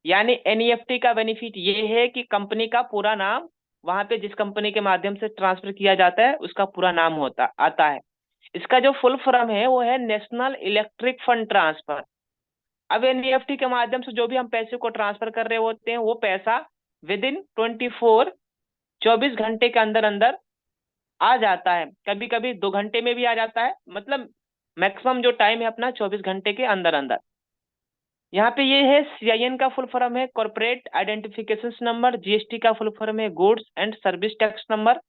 यानी एनईएफटी का बेनिफिट ये है कि कंपनी का पूरा नाम, वहां पे जिस कंपनी के माध्यम से ट्रांसफर किया जाता है उसका पूरा नाम होता आता है। इसका जो फुल फॉर्म है वो है नेशनल इलेक्ट्रिक फंड ट्रांसफर। अब एनईएफटी के माध्यम से जो भी हम पैसे को ट्रांसफर कर रहे होते हैं, वो पैसा विद इन 24 घंटे के अंदर अंदर आ जाता है। कभी कभी 2 घंटे में भी आ जाता है, मतलब मैक्सिमम जो टाइम है अपना 24 घंटे के अंदर अंदर। यहाँ पे ये है सीआईएन का फुल फॉर्म है कॉर्पोरेट आइडेंटिफिकेशन नंबर। जीएसटी का फुल फॉर्म है goods and service tax number.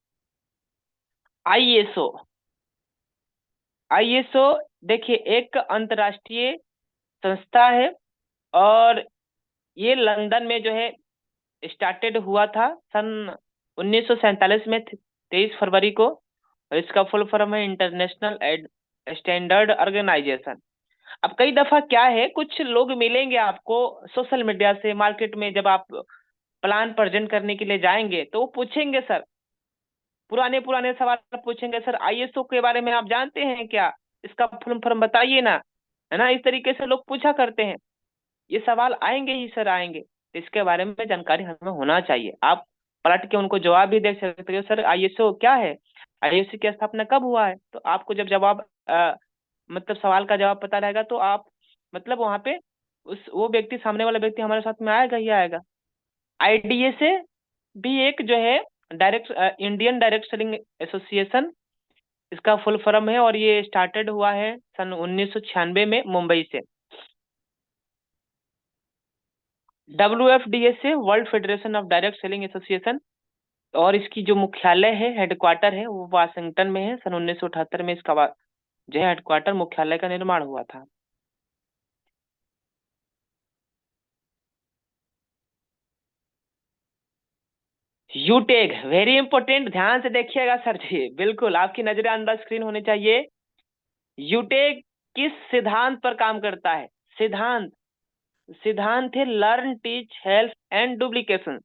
ISO, ISO देखिए एक अंतर्राष्ट्रीय संस्था है, और ये लंदन में जो है स्टार्टेड हुआ था सन 1947 में, 23 फरवरी को। और इसका फुल फॉर्म है इंटरनेशनल स्टैंडर्ड ऑर्गेनाइजेशन। अब कई दफा क्या है, कुछ लोग मिलेंगे आपको सोशल मीडिया से, मार्केट में जब आप प्लान प्रेजेंट करने के लिए जाएंगे तो वो पूछेंगे सर, पुराने पुराने सवाल पूछेंगे, सर आईएसओ के बारे में आप जानते हैं क्या, इसका फुल फॉर्म बताइए ना, है ना, इस तरीके से लोग पूछा करते हैं। ये सवाल आएंगे ही सर, आएंगे, तो इसके बारे में जानकारी हमें होना चाहिए। आप पलट के उनको जवाब भी दे सकते हो, सर आईएसओ क्या है, आईएसओ की स्थापना कब हुआ है। तो आपको जब जवाब मतलब सवाल का जवाब पता रहेगा तो आप मतलब वहां पे वो व्यक्ति, सामने वाला व्यक्ति हमारे साथ में आएगा ही आएगा। आईडीएसए भी एक जो है direct Indian direct selling association इसका फुल फॉर्म है, और ये स्टार्टेड हुआ है सन 1996 में मुंबई से। WFDSA world federation of direct selling association, और इसकी जो मुख्यालय है, हेडक्वार्टर है, वो वाशिंगटन में है। सन 1978 में इसका जो है हेडक्वार्टर, मुख्यालय का निर्माण हुआ था। यूटेग वेरी इंपॉर्टेंट, ध्यान से देखिएगा सर जी, बिल्कुल आपकी नजरें अंदर स्क्रीन होनी चाहिए। यूटेग किस सिद्धांत पर काम करता है? सिद्धांत है learn, teach, help and duplication.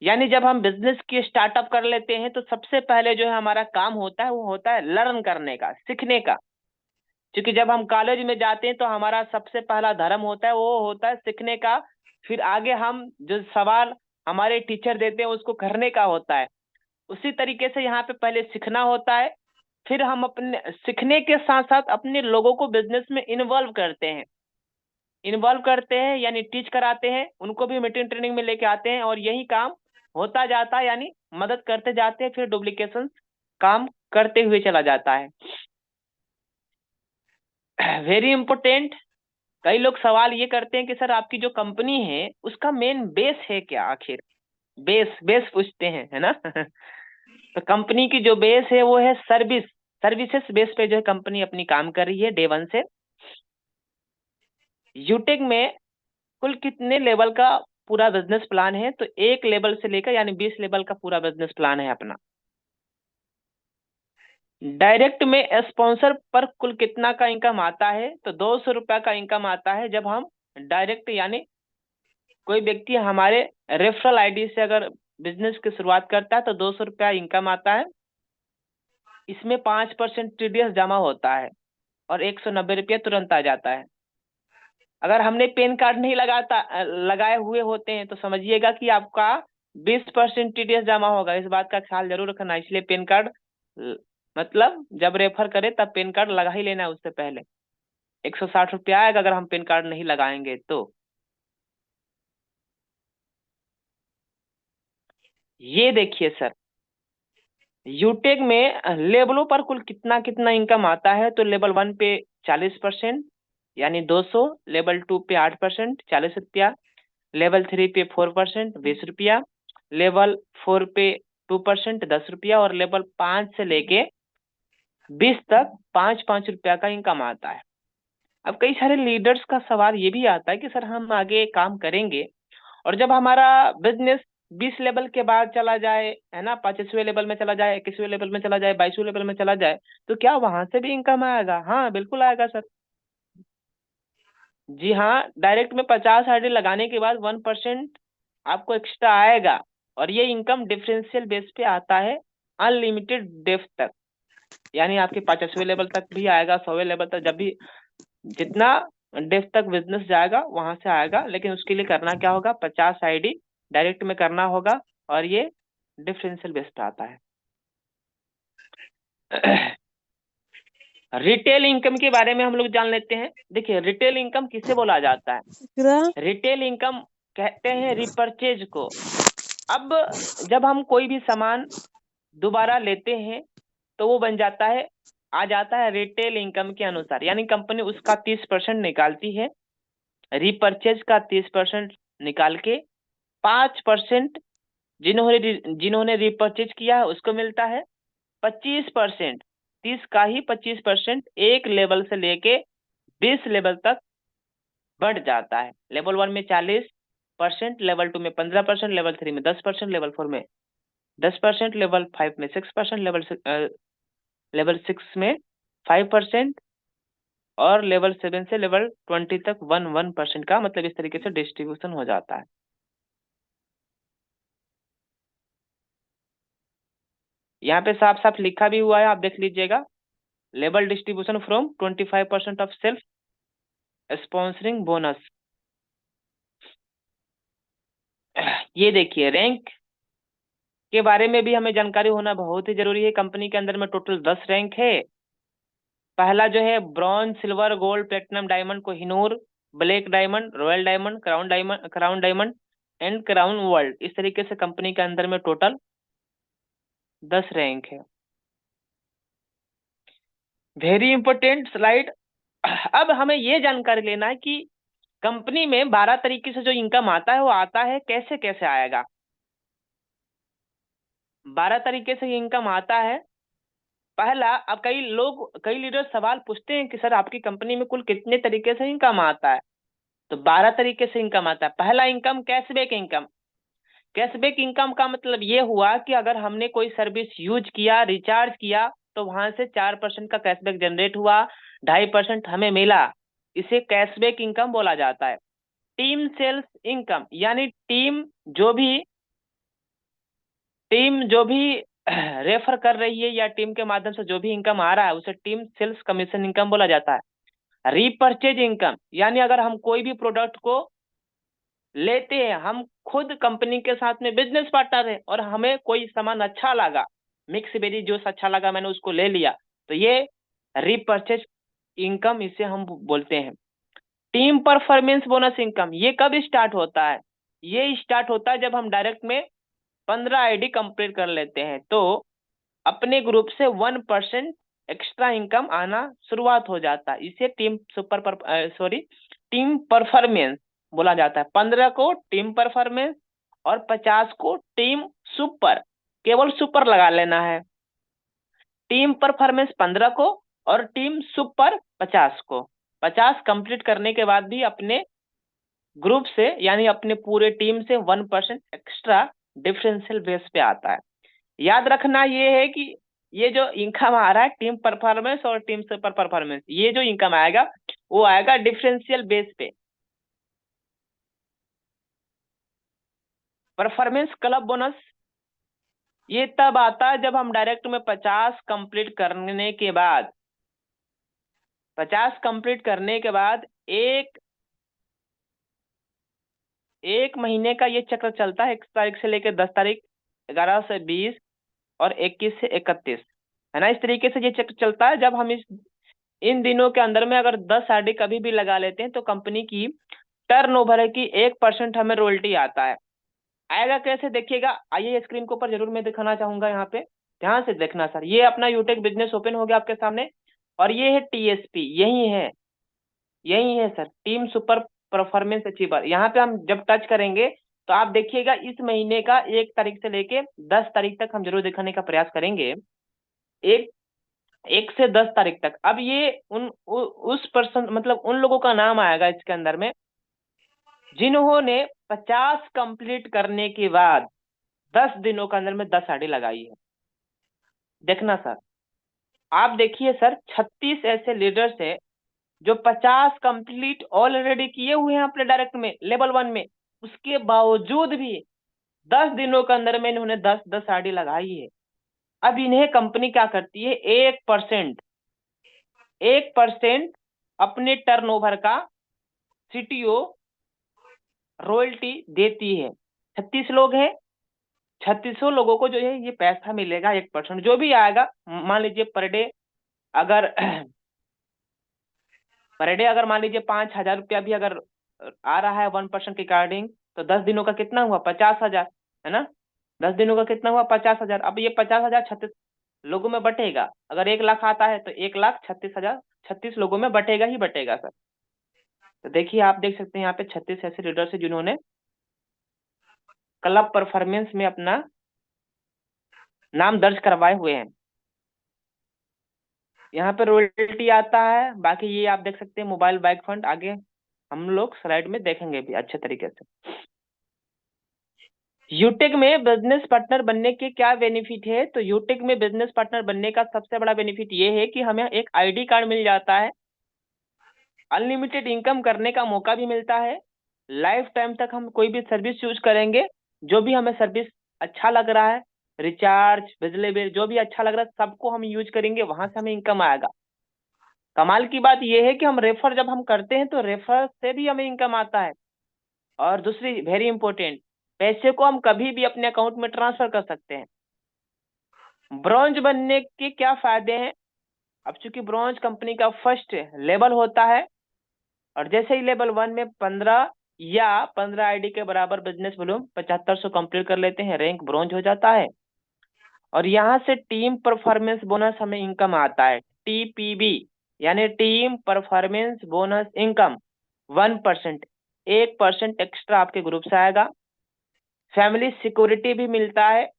यानी जब हम बिजनेस की स्टार्टअप कर लेते हैं तो सबसे पहले जो है हमारा काम होता है वो होता है लर्न करने का, सीखने का। क्योंकि जब हम कॉलेज में जाते हैं तो हमारा सबसे पहला धर्म होता है वो होता है सीखने का। फिर आगे हम जो सवाल हमारे टीचर देते हैं उसको करने का होता है। उसी तरीके से यहाँ पे पहले सीखना होता है, फिर हम अपने सीखने के साथ साथ अपने लोगों को बिजनेस में इन्वॉल्व करते हैं, यानी टीच कराते हैं, उनको भी मीटिंग ट्रेनिंग में लेके आते हैं, और यही काम होता जाता है, यानी मदद करते जाते हैं, फिर डुप्लीकेशन काम करते हुए चला जाता है। वेरी इंपॉर्टेंट, कई लोग सवाल ये करते हैं कि सर आपकी जो कंपनी है उसका मेन बेस है क्या? आखिर बेस पूछते हैं, है ना? तो कंपनी की जो बेस है वो है सर्विसेज बेस पे जो है कंपनी अपनी काम कर रही है डे वन से। यूटेक में कुल कितने लेवल का पूरा बिजनेस प्लान है? तो 1 लेवल से लेकर यानी 20 लेवल का पूरा बिजनेस प्लान है अपना। डायरेक्ट में स्पॉन्सर पर कुल कितना का इनकम आता है? तो 200 रुपया का इनकम आता है जब हम डायरेक्ट, यानी कोई व्यक्ति हमारे रेफरल आईडी से अगर बिजनेस की शुरुआत करता है तो 200 रुपया इनकम आता है। इसमें 5% टीडीएस जमा होता है और 190 रुपया तुरंत आ जाता है। अगर हमने पेन कार्ड नहीं लगाए हुए होते हैं तो समझिएगा कि आपका 20% टीडीएस जमा होगा। इस बात का ख्याल जरूर रखना, इसलिए पेन कार्ड मतलब जब रेफर करे तब पेन कार्ड लगा ही लेना है उससे पहले। 160 रुपया आएगा अगर हम पेन कार्ड नहीं लगाएंगे तो। ये देखिए सर, यूटेक में लेवलों पर कुल कितना कितना इनकम आता है? तो लेवल 1 पे 40% यानी 200, लेवल 2 पे 8% 40 रुपया, लेवल 3 पे 4% 20 रुपया, लेवल 4 पे 2% 10 रुपया, और लेवल 5 से लेके 20 तक 5-5 रुपया का इनकम आता है। अब कई सारे लीडर्स का सवाल ये भी आता है कि सर हम आगे काम करेंगे और जब हमारा बिजनेस 20 लेवल के बाद चला जाए, है ना, 25वें लेवल में चला जाए, 21वें लेवल में चला जाए, 22वें लेवल में चला जाए, तो क्या वहां से भी इनकम आएगा? हाँ बिल्कुल आएगा सर। जी हाँ, डायरेक्ट में 50 आईडी लगाने के बाद 1% आपको एक्स्ट्रा आएगा, और ये इनकम डिफरेंशियल बेस पे आता है अनलिमिटेड डेप्थ तक। यानी आपके 50वें लेवल तक भी आएगा, 100वें लेवल तक, जब भी जितना डेप्थ तक बिजनेस जाएगा वहां से आएगा। लेकिन उसके लिए करना क्या होगा? 50 आईडी डायरेक्ट में करना होगा, और ये डिफरेंशियल बेस पे आता है। रिटेल इनकम के बारे में हम लोग जान लेते हैं। देखिए रिटेल इनकम किसे बोला जाता है? रिटेल इनकम कहते हैं रिपर्चेज को। अब जब हम कोई भी सामान दोबारा लेते हैं तो वो बन जाता है, आ जाता है रिटेल इनकम के अनुसार, यानी कंपनी उसका 30% निकालती है, रिपर्चेज का 30% निकाल के 5% जिन्होंने रिपर्चेज किया है उसको मिलता है। 25%, 30 का ही 25% एक लेवल से लेके 20 लेवल तक बढ़ जाता है। लेवल 1 में 40%, लेवल 2 में 15%, लेवल 3 में 10%, लेवल 4 में 10%, लेवल 5 में 6%, लेवल 6 में 5%, और लेवल 7 से लेवल 20 तक 1% का, मतलब इस तरीके से डिस्ट्रीब्यूशन हो जाता है। यहाँ पे साफ साफ लिखा भी हुआ है, आप देख लीजिएगा। Level distribution from 25% of self sponsoring bonus. ये देखिए रैंक के बारे में भी हमें जानकारी होना बहुत ही जरूरी है। कंपनी के अंदर में टोटल 10 रैंक है। पहला जो है bronze, silver, gold, platinum, diamond, Kohinoor, black diamond, royal diamond, crown diamond and crown world. इस तरीके से कंपनी के अंदर में टोटल 10 रैंक है। Very important slide. अब हमें ये जानकारी लेना है कि कंपनी में 12 तरीके से जो इनकम आता है वो आता है कैसे कैसे आएगा। 12 तरीके से इनकम आता है। पहला, अब कई लीडर सवाल पूछते हैं कि सर आपकी कंपनी में कुल कितने तरीके से इनकम आता है। तो 12 तरीके से इनकम आता है। पहला income cashback income. Cashback income का मतलब ये हुआ कि अगर हमने कोई सर्विस यूज किया, रिचार्ज किया, तो वहां से 4% का कैशबैक जनरेट हुआ, 2.5% हमें मिला, इसे कैशबैक इनकम बोला जाता है। टीम सेल्स इनकम, यानी टीम जो भी रेफर कर रही है या टीम के माध्यम से जो भी इनकम आ रहा है उसे टीम सेल्स कमीशन इनकम बोला जाता है। रीपर्चेज इनकम, यानी अगर हम कोई भी प्रोडक्ट को लेते हैं, हम खुद कंपनी के साथ में बिजनेस पार्टनर है और हमें कोई सामान अच्छा लगा, मिक्स बेरी जूस अच्छा लगा, मैंने उसको ले लिया, तो ये रीपर्चेज इनकम इसे हम बोलते हैं। टीम परफॉर्मेंस बोनस इनकम, ये कब स्टार्ट होता है? ये स्टार्ट होता है जब हम डायरेक्ट में 15 आईडी कंप्लीट कर लेते हैं, तो अपने ग्रुप से 1% एक्स्ट्रा इनकम आना शुरुआत हो जाता है। इसे टीम परफॉर्मेंस बोला जाता है। 15 को टीम परफॉर्मेंस और 50 को टीम सुपर, केवल सुपर लगा लेना है। टीम परफॉर्मेंस 15 को और टीम सुपर 50 को। 50 कंप्लीट करने के बाद भी अपने ग्रुप से यानी अपने पूरे टीम से 1% एक्स्ट्रा डिफरेंशियल बेस पे आता है। याद रखना ये है कि ये जो इनकम आ रहा है टीम परफॉर्मेंस और टीम सुपर परफॉर्मेंस, ये जो इनकम आएगा वो आएगा डिफरेंशियल बेस पे। परफॉर्मेंस क्लब बोनस ये तब आता है जब हम डायरेक्ट में 50 कंप्लीट करने के बाद 50 कंप्लीट करने के बाद एक महीने का ये चक्र चलता है, 1 तारीख से लेकर 10 तारीख, 11 से 20 और 21 से 31, है ना। इस तरीके से ये चक्र चलता है। जब हम इन दिनों के अंदर में अगर 10 आरडी कभी भी लगा लेते हैं तो कंपनी की टर्नओवर की 1% हमें रॉयल्टी आता है। आएगा कैसे देखिएगा, आइए स्क्रीन के ऊपर जरूर मैं दिखाना चाहूंगा। यहाँ पे ध्यान से देखना सर। ये अपना यूटेक बिजनेस ओपन हो गया आपके सामने और ये है टीएसपी, यही है sir, team super performance achiever. यहाँ पे हम जब टच करेंगे तो आप देखिएगा इस महीने का 1 तारीख से लेके 10 तारीख तक हम जरूर दिखाने का प्रयास करेंगे। एक से 10 तारीख तक। अब ये उस पर्सन मतलब उन लोगों का नाम आएगा इसके अंदर में जिन्होंने 50 कंप्लीट करने के बाद 10 दिनों के अंदर में 10 आईडी लगाई है। देखना सर, आप देखिए सर, 36 ऐसे लीडर्स है जो 50 कंप्लीट ऑलरेडी किए हुए हैं अपने डायरेक्ट में लेवल 1 में, उसके बावजूद भी 10 दिनों के अंदर में इन्होंने 10 आईडी लगाई है। अब इन्हें कंपनी क्या करती है, 1% अपने टर्नओवर का सीटीओ रॉयल्टी देती है। 36 लोग हैं, 36 लोगों को जो है ये पैसा मिलेगा 1%, जो भी आएगा। मान लीजिए पर डे अगर मान लीजिए 5,000 रुपया भी अगर आ रहा है 1% के अकॉर्डिंग, तो 10 दिनों का कितना हुआ, 50,000, है ना। 10 दिनों का कितना हुआ, 50,000। अब ये 50,000 36 लोगों में बटेगा। अगर 1 लाख आता है तो 1,36,000 36 लोगों में बटेगा ही बटेगा सर। तो देखिए, आप देख सकते हैं यहाँ पे 36 ऐसे लीडर्स है जिन्होंने क्लब परफॉर्मेंस में अपना नाम दर्ज करवाए हुए हैं। यहाँ पे रॉयल्टी आता है, बाकी ये आप देख सकते हैं मोबाइल बाइक फंड, आगे हम लोग स्लाइड में देखेंगे भी अच्छे तरीके से। यूटेक में बिजनेस पार्टनर बनने के क्या बेनिफिट है? तो यूटेक में बिजनेस पार्टनर बनने का सबसे बड़ा बेनिफिट ये है कि हमें एक आईडी कार्ड मिल जाता है, अनलिमिटेड इनकम करने का मौका भी मिलता है, लाइफ टाइम तक हम कोई भी सर्विस यूज करेंगे, जो भी हमें सर्विस अच्छा लग रहा है, रिचार्ज, बिजली बिल, जो भी अच्छा लग रहा है सबको हम यूज करेंगे, वहां से हमें इनकम आएगा। कमाल की बात यह है कि हम रेफर जब हम करते हैं तो रेफर से भी हमें इनकम आता है। और दूसरी वेरी इंपॉर्टेंट, पैसे को हम कभी भी अपने अकाउंट में ट्रांसफर कर सकते हैं। ब्रॉन्ज बनने के क्या फायदे हैं? अब चूंकि ब्रॉन्ज कंपनी का फर्स्ट लेवल होता है, और जैसे ही लेवल 1 में 15 या 15 आईडी के बराबर बिजनेस वॉल्यूम 7500 कंप्लीट कर लेते हैं, रैंक ब्रॉन्ज हो जाता है। और यहाँ से टीम परफॉर्मेंस बोनस हमें इनकम आता है, टीपीबी यानी team performance bonus income 1%, 1% extra आपके ग्रुप से आएगा। फैमिली सिक्योरिटी भी मिलता है,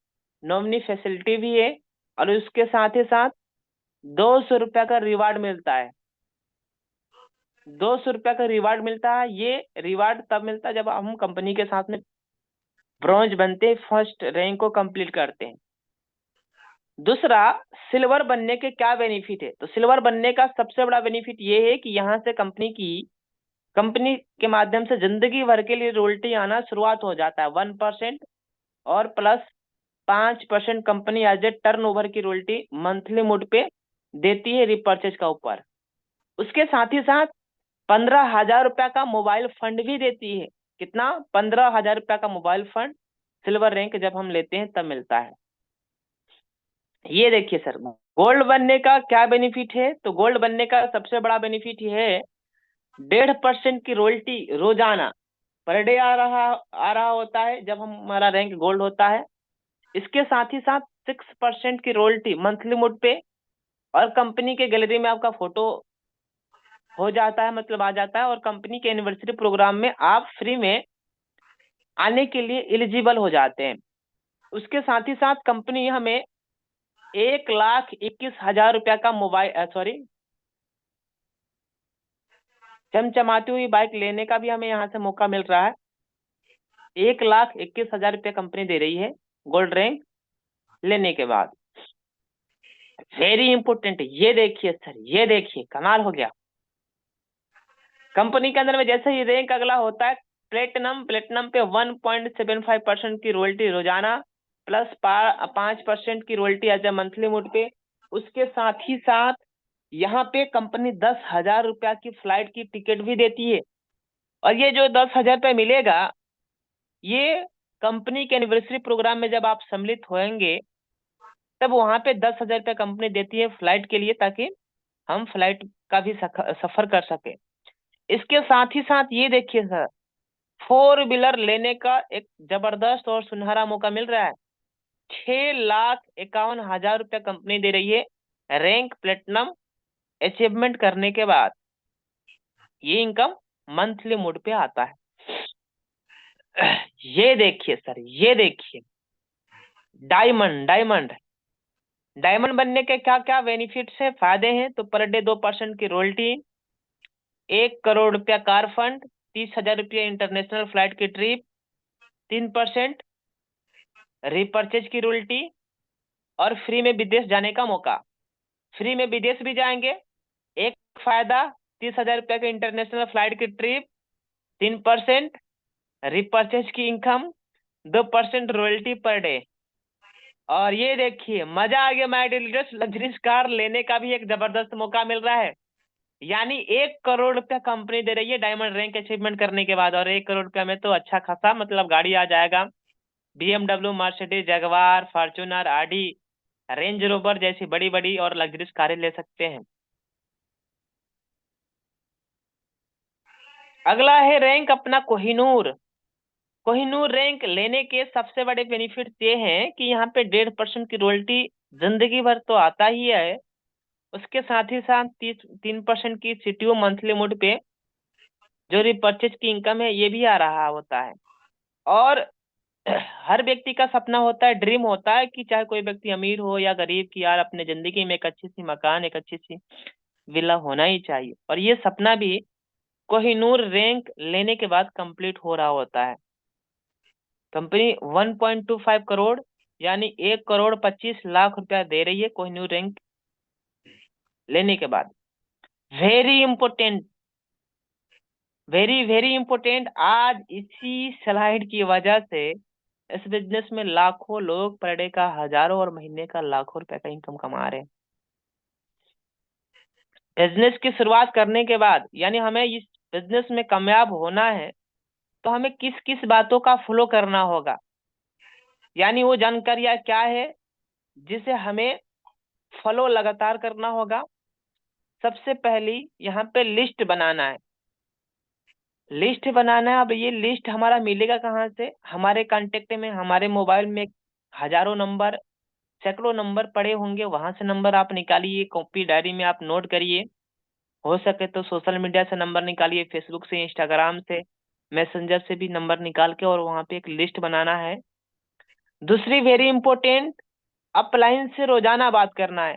नॉमिनी फैसिलिटी भी है, और उसके साथ ही साथ 200 रुपया का रिवार्ड मिलता है। 200 रुपया का रिवार्ड मिलता है। ये रिवार्ड तब मिलता है जब हम कंपनी के साथ में ब्रॉन्ज बनते हैं, फर्स्ट रैंक को कंप्लीट करते हैं। दूसरा, सिल्वर बनने के क्या बेनिफिट है? तो सिल्वर बनने का सबसे बड़ा बेनिफिट ये है कि यहाँ से कंपनी के माध्यम से जिंदगी भर के लिए रॉयल्टी आना शुरुआत हो जाता है। 1% और plus 5% company as a turnover की रॉयल्टी मंथली मोड पे देती है रिपर्चेज का ऊपर। उसके साथ ही साथ 15,000 रुपया का मोबाइल फंड भी देती है। कितना? 15,000 रुपया का मोबाइल फंड सिल्वर रैंक जब हम लेते हैं तब मिलता है। ये देखिए सर, गोल्ड बनने का क्या बेनिफिट है? तो गोल्ड बनने का सबसे बड़ा बेनिफिट ये है, 1.5% की रॉयल्टी रोजाना पर डे आ रहा होता है जब हमारा रैंक गोल्ड होता है। इसके साथ ही साथ 6% की रॉयल्टी मंथली मोड पे, और कंपनी के गैलरी में आपका फोटो हो जाता है, मतलब आ जाता है, और कंपनी के एनिवर्सरी प्रोग्राम में आप फ्री में आने के लिए एलिजिबल हो जाते हैं। उसके साथ ही साथ कंपनी हमें 1,21,000 रुपया का मोबाइल चमचमाती हुई बाइक लेने का भी हमें यहाँ से मौका मिल रहा है। 1,21,000 रुपया कंपनी दे रही है गोल्ड रैंक लेने के बाद। वेरी इंपोर्टेंट, ये देखिए सर, ये देखिए कमाल हो गया। कंपनी के अंदर में जैसे ही रैंक अगला होता है प्लेटिनम पे 1.75% की रॉयल्टी रोजाना प्लस 5% की royalty as a monthly mode पे। उसके साथ ही साथ यहाँ पे कंपनी 10,000 रुपया की फ्लाइट की टिकट भी देती है। और ये जो 10,000 रुपया मिलेगा, ये कंपनी के एनिवर्सरी प्रोग्राम में जब आप सम्मिलित होंगे तब वहां पे 10,000 रुपया कंपनी देती है फ्लाइट के लिए, ताकि हम फ्लाइट का भी सफर कर सके। इसके साथ ही साथ ये देखिए सर, 4 व्हीलर लेने का एक जबरदस्त और सुनहरा मौका मिल रहा है। 6,51,000 रुपया कंपनी दे रही है रैंक प्लेटिनम अचीवमेंट करने के बाद। ये इनकम मंथली मोड पे आता है। ये देखिए सर, ये देखिए डायमंड बनने के क्या क्या बेनिफिट्स है, फायदे हैं? तो पर डे 2% की रॉयल्टी, 1 करोड़ रुपया कार फंड, 30,000 रुपया इंटरनेशनल फ्लाइट की ट्रिप, 3% रिपर्चेज की रॉयल्टी, और फ्री में विदेश जाने का मौका। फ्री में विदेश भी जाएंगे, एक फायदा 30,000 रुपया के इंटरनेशनल फ्लाइट की ट्रिप, 3% रिपर्चेज की इनकम, 2% रॉयल्टी पर डे। और ये देखिए मजा आ गया, my dear leaders, luxuries car लेने का भी एक जबरदस्त मौका मिल रहा है। यानी 1 करोड़ रुपया कंपनी दे रही है डायमंड रैंक अचीवमेंट करने के बाद। और 1 करोड़ रुपया में तो अच्छा खासा मतलब गाड़ी आ जाएगा। BMW, मर्सिडीज, जगवार, फॉर्च्यूनर, आडी, रेंज रोवर जैसी बड़ी बड़ी और लग्जरीज कारें ले सकते हैं। अगला है रैंक अपना कोहिनूर रैंक लेने के सबसे बड़े बेनिफिट ये हैं कि यहाँ पे 1.5% की रॉयल्टी जिंदगी भर तो आता ही है। उसके साथ ही साथ 3% की CTO मंथली मोड पे जो रिपर्चेज की इनकम है ये भी आ रहा होता है। और हर व्यक्ति का सपना होता है, ड्रीम होता है कि चाहे कोई व्यक्ति अमीर हो या गरीब, की यार अपने जिंदगी में एक अच्छी सी मकान, एक अच्छी सी विला होना ही चाहिए। और ये सपना भी कोहिनूर रैंक लेने के बाद कंप्लीट हो रहा होता है। कंपनी 1.25 करोड़ यानी 1,25,00,000 रुपया दे रही है कोहिनूर रैंक लेने के बाद। वेरी इंपोर्टेंट, आज इसी स्लाइड की वजह से इस बिजनेस में लाखों लोग पर डे का हजारों और महीने का लाखों रुपए का इनकम कमा रहे हैं। बिजनेस की शुरुआत करने के बाद, यानी हमें इस बिजनेस में कामयाब होना है तो हमें किस किस बातों का फॉलो करना होगा, यानी वो जानकारियां क्या है जिसे हमें फॉलो लगातार करना होगा। सबसे पहली यहाँ पे लिस्ट बनाना है। लिस्ट बनाना है। अब ये लिस्ट हमारा मिलेगा कहाँ से? हमारे कांटेक्ट में, हमारे मोबाइल में हजारों नंबर, सैकड़ों नंबर पड़े होंगे, वहां से नंबर आप निकालिए, कॉपी डायरी में आप नोट करिए। हो सके तो सोशल मीडिया से नंबर निकालिए, फेसबुक से, इंस्टाग्राम से, मैसेंजर से भी नंबर निकाल के और वहां पे एक लिस्ट बनाना है। दूसरी वेरी इंपॉर्टेंट, अपलाइन से रोजाना बात करना है,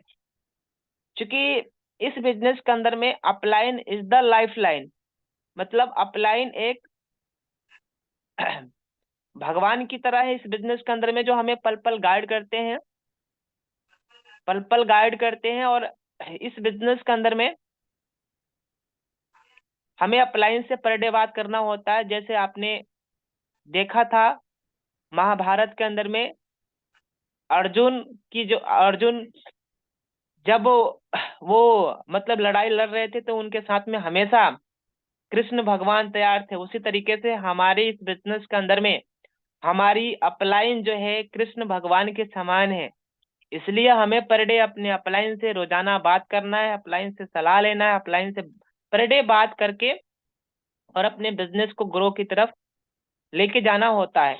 क्योंकि इस बिजनेस के अंदर में upline is the life line. मतलब अपलाइन एक भगवान की तरह है इस बिजनेस के अंदर में, जो हमें पल पल गाइड करते हैं, पल पल गाइड करते हैं। और इस बिजनेस के अंदर में हमें अपलाइन से पर डे बात करना होता है। जैसे आपने देखा था महाभारत के अंदर में अर्जुन जब वो मतलब लड़ाई लड़ रहे थे, तो उनके साथ में हमेशा कृष्ण भगवान तैयार थे। उसी तरीके से हमारे इस बिजनेस के अंदर में हमारी अपलाइन जो है कृष्ण भगवान के समान है। इसलिए हमें पर डे अपने अपलाइन से रोजाना बात करना है, अपलाइन से सलाह लेना है, अपलाइन से पर डे बात करके और अपने बिजनेस को ग्रो की तरफ लेके जाना होता है।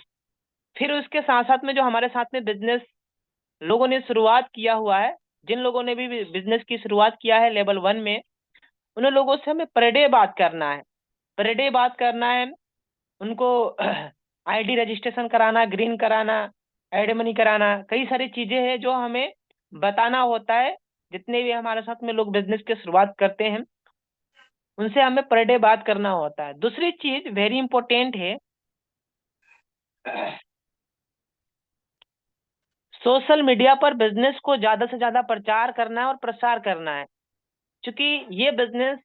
फिर उसके साथ साथ में जो हमारे साथ में बिजनेस लोगों ने शुरुआत किया हुआ है, जिन लोगों ने भी बिजनेस की शुरुआत किया है लेवल 1 में, उन लोगों से हमें पर डे बात करना है। पर डे बात करना है उनको आईडी रजिस्ट्रेशन कराना, ग्रीन कराना, एड मनी कराना, कई सारी चीजें हैं जो हमें बताना होता है। जितने भी हमारे साथ में लोग बिजनेस की शुरुआत करते हैं, उनसे हमें पर डे बात करना होता है। दूसरी चीज वेरी इंपॉर्टेंट है, सोशल मीडिया पर बिजनेस को ज्यादा से ज्यादा प्रचार करना है और प्रसार करना है, क्योंकि ये बिजनेस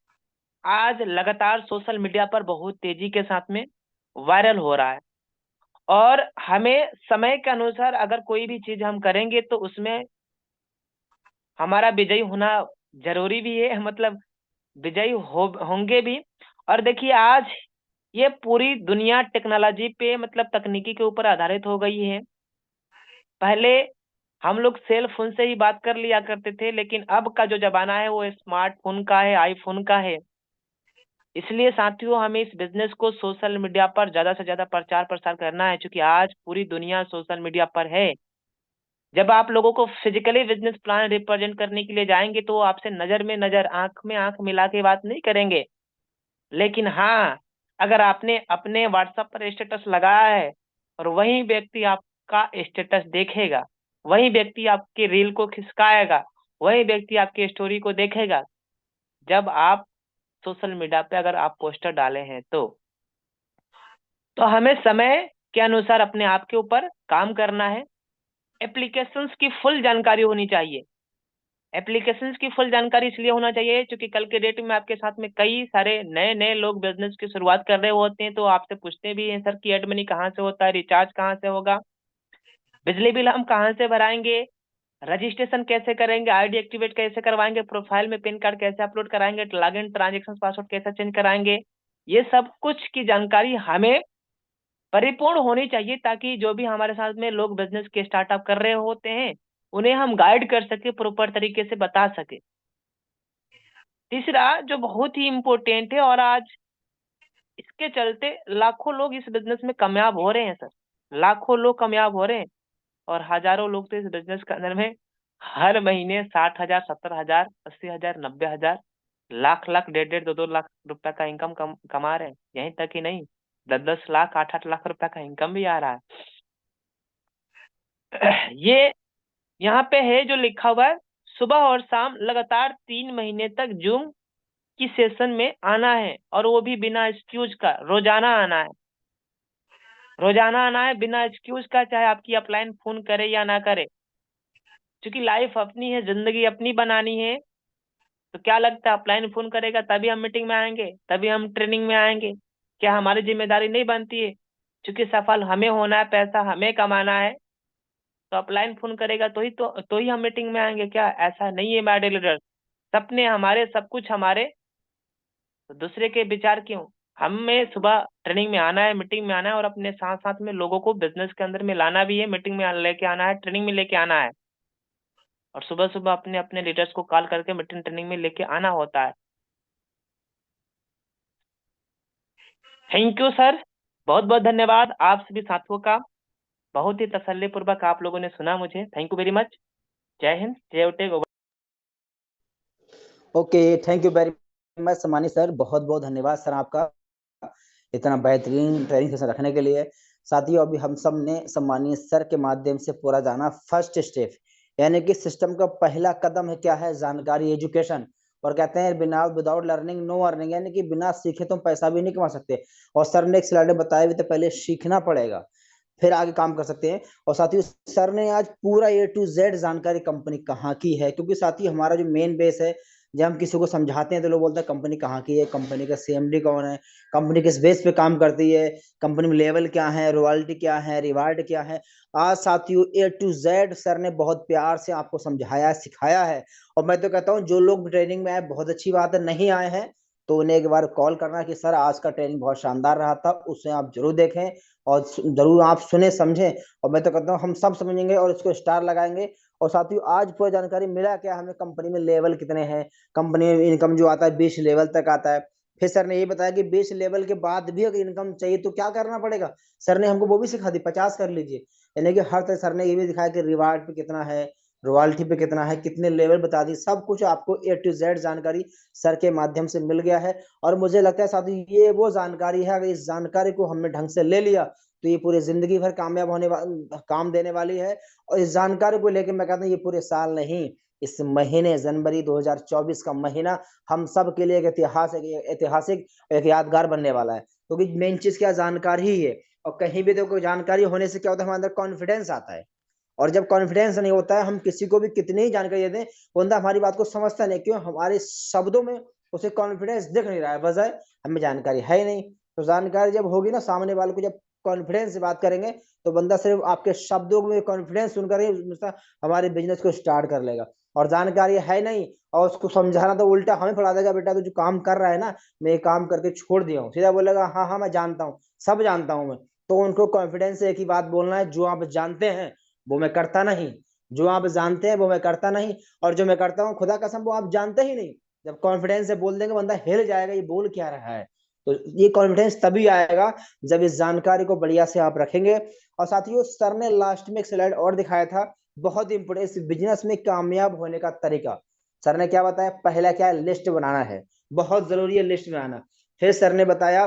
आज लगातार सोशल मीडिया पर बहुत तेजी के साथ में वायरल हो रहा है। और हमें समय के अनुसार अगर कोई भी चीज हम करेंगे तो उसमें हमारा विजयी होना जरूरी भी है, मतलब विजयी होंगे भी। और देखिए आज ये पूरी दुनिया टेक्नोलॉजी पे, मतलब तकनीकी के ऊपर आधारित हो गई है। पहले हम लोग सेल फोन से ही बात कर लिया करते थे, लेकिन अब का जो जमाना है वो स्मार्टफोन का है, आईफोन का है। इसलिए साथियों हमें इस बिजनेस को सोशल मीडिया पर ज्यादा से ज्यादा प्रचार प्रसार करना है, क्योंकि आज पूरी दुनिया सोशल मीडिया पर है। जब आप लोगों को फिजिकली बिजनेस प्लान रिप्रेजेंट करने के लिए जाएंगे तो वो आपसे नजर में नजर, आंख में आंख मिला के बात नहीं करेंगे। लेकिन हाँ, अगर आपने अपने व्हाट्सएप पर स्टेटस लगाया है और वही व्यक्ति आपका स्टेटस देखेगा, वही व्यक्ति आपके रील को खिसकाएगा, वही व्यक्ति आपकी स्टोरी को देखेगा, जब आप सोशल मीडिया पे अगर आप पोस्टर डाले हैं तो हमें समय के अनुसार अपने आप के ऊपर काम करना है। एप्लीकेशंस की फुल जानकारी होनी चाहिए। एप्लीकेशंस की फुल जानकारी इसलिए होना चाहिए क्योंकि कल के डेट में आपके साथ में कई सारे नए नए लोग बिजनेस की शुरुआत कर रहे होते हैं, तो आपसे पूछते भी हैं सर कि एड मनी कहाँ से होता है, रिचार्ज कहाँ से होगा, बिजली बिल हम कहाँ से भराएंगे, रजिस्ट्रेशन कैसे करेंगे, आईडी एक्टिवेट कैसे करवाएंगे, प्रोफाइल में पैन कार्ड कैसे अपलोड कराएंगे, लॉगिन ट्रांजेक्शन पासवर्ड कैसे चेंज कराएंगे। ये सब कुछ की जानकारी हमें परिपूर्ण होनी चाहिए, ताकि जो भी हमारे साथ में लोग बिजनेस के स्टार्टअप कर रहे होते हैं उन्हें हम गाइड कर सके, प्रॉपर तरीके से बता सके। तीसरा जो बहुत ही इम्पोर्टेंट है, और आज इसके चलते लाखों लोग इस बिजनेस में कामयाब हो रहे हैं सर, लाखों लोग कामयाब हो रहे हैं। और हजारों लोग तो इस बिजनेस के अंदर में हर महीने 60,000, 70,000, 80,000, 90,000, लाख लाख, 1.5 2 लाख रुपए का इनकम कमा रहे हैं। यहीं तक ही नहीं, 10 लाख, 8 लाख रुपए का इनकम भी आ रहा है। ये यहाँ पे है जो लिखा हुआ है, सुबह और शाम लगातार 3 महीने तक जूम की सेशन में आना है, और वो भी बिना एक्सक्यूज का। रोजाना आना है, रोजाना आना है बिना एक्सक्यूज का, चाहे आपकी अपलाइन फोन करे या ना करे, क्योंकि लाइफ अपनी है, जिंदगी अपनी बनानी है। तो क्या लगता है अपलाइन फोन करेगा तभी हम मीटिंग में आएंगे, तभी हम ट्रेनिंग में आएंगे? क्या हमारी जिम्मेदारी नहीं बनती है? क्योंकि सफल हमें होना है, पैसा हमें कमाना है, तो अपलाइन फोन करेगा तो ही हम मीटिंग में आएंगे क्या? ऐसा नहीं है माय डियर लीडर। सपने हमारे, सब कुछ हमारे, तो दूसरे के विचार क्यों? हमें सुबह ट्रेनिंग में आना है, मीटिंग में आना है और अपने साथ साथ में लोगों को बिजनेस के अंदर में लाना भी है, मीटिंग में लेके आना है, ट्रेनिंग में लेके आना है और सुबह सुबह अपने अपने लीडर्स को कॉल करके मीटिंग ट्रेनिंग में लेके आना होता है। थैंक यू सर, बहुत बहुत धन्यवाद आप सभी साथियों का। बहुत ही तसल्लीपूर्वक आप लोगों ने सुना मुझे। Thank you very much. जय हिंद, जय उटेग। Okay, thank you very much सम्मानित सर, बहुत बहुत धन्यवाद सर आपका इतना बेहतरीन ट्रेनिंग सेशन रखने के लिए। साथियों, अभी हम सब ने सम्मानीय सर के माध्यम से पूरा जाना फर्स्ट स्टेप, यानी कि सिस्टम का पहला कदम है क्या है, जानकारी, एजुकेशन। और कहते हैं बिना विदाउट लर्निंग नो अर्निंग, यानी कि बिना सीखे तुम पैसा भी नहीं कमा सकते। और सर ने एक स्लाइड में बताया भी तो पहले सीखना पड़ेगा फिर आगे काम कर सकते हैं। और साथियों, सर ने आज पूरा A to Z जानकारी कंपनी कहाँ की है, क्योंकि साथियों हमारा जो मेन बेस है, जब हम किसी को समझाते हैं तो लोग बोलते हैं कंपनी कहाँ की है, कंपनी का CMD कौन है, कंपनी किस बेस पे काम करती है, कंपनी में लेवल क्या है, रॉयल्टी क्या है, रिवार्ड क्या है। आज साथियों A to Z सर ने बहुत प्यार से आपको समझाया, सिखाया है। और मैं तो कहता हूँ जो लोग ट्रेनिंग में आए बहुत अच्छी बात है, नहीं आए हैं तो उन्हें एक बार कॉल करना कि सर आज का ट्रेनिंग बहुत शानदार रहा था, उसे आप जरूर देखें और जरूर आप सुने समझें। और मैं तो कहता हूँ हम सब समझेंगे और इसको स्टार लगाएंगे। और साथियों आज पूरी जानकारी मिला क्या हमें, कंपनी में लेवल कितने हैं, कंपनी में इनकम जो आता है 20 लेवल तक आता है। फिर सर ने ये बताया कि 20 लेवल के बाद भी अगर इनकम चाहिए तो क्या करना पड़ेगा, सर ने हमको वो भी सिखा दी, 50 कर लीजिए। यानी कि हर तरह सर ने ये भी दिखाया कि रिवार्ड पे कितना है, रॉयल्टी पे कितना है, कितने लेवल बता दी, सब कुछ आपको A to Z जानकारी सर के माध्यम से मिल गया है। और मुझे लगता है साथियों ये वो जानकारी है, अगर इस जानकारी को हमने ढंग से ले लिया तो ये पूरी जिंदगी भर कामयाब होने काम देने वाली है। और इस जानकारी को लेकर मैं कहता हूँ ये पूरे साल नहीं, इस महीने जनवरी 2024 का महीना हम सब के लिए एक ऐतिहासिक एक यादगार बनने वाला है, क्योंकि मेन चीज क्या, जानकारी ही है। और कहीं भी देखो जानकारी होने से क्या होता है, हमारे अंदर कॉन्फिडेंस आता है। और जब कॉन्फिडेंस नहीं होता है, हम किसी को भी कितनी ही जानकारी दे दें, बंदा हमारी बात को समझता नहीं, क्यों, हमारे शब्दों में उसे कॉन्फिडेंस दिख नहीं रहा है, वजह हमें जानकारी है ही नहीं। तो जानकारी जब होगी ना, सामने वाले को जब कॉन्फिडेंस से बात करेंगे तो बंदा सिर्फ आपके शब्दों में कॉन्फिडेंस सुनकर ही हमारे बिजनेस को स्टार्ट कर लेगा। और जानकारी है नहीं और उसको समझाना तो उल्टा हमें पढ़ा देगा, बेटा तो जो काम कर रहा है ना, मैं ये काम करके छोड़ दिया हूँ, सीधा बोलेगा हाँ हाँ मैं जानता हूँ, सब जानता हूँ मैं। तो उनको कॉन्फिडेंस से एक ही बात बोलना है, जो आप जानते हैं वो मैं करता नहीं, जो आप जानते हैं वो मैं करता नहीं, और जो मैं करता हूँ खुदा कसम वो आप जानते ही नहीं। जब कॉन्फिडेंस से बोल देंगे बंदा हिल जाएगा, ये बोल क्या रहा है। तो ये कॉन्फिडेंस तभी आएगा जब इस जानकारी को बढ़िया से आप रखेंगे। और साथियों सर ने लास्ट में एक स्लाइड और दिखाया था, बहुत इंपोर्टेंट, इस बिजनेस में कामयाब होने का तरीका। सर ने क्या बताया, पहला क्या है, लिस्ट बनाना है, बहुत जरूरी है लिस्ट बनाना। फिर सर ने बताया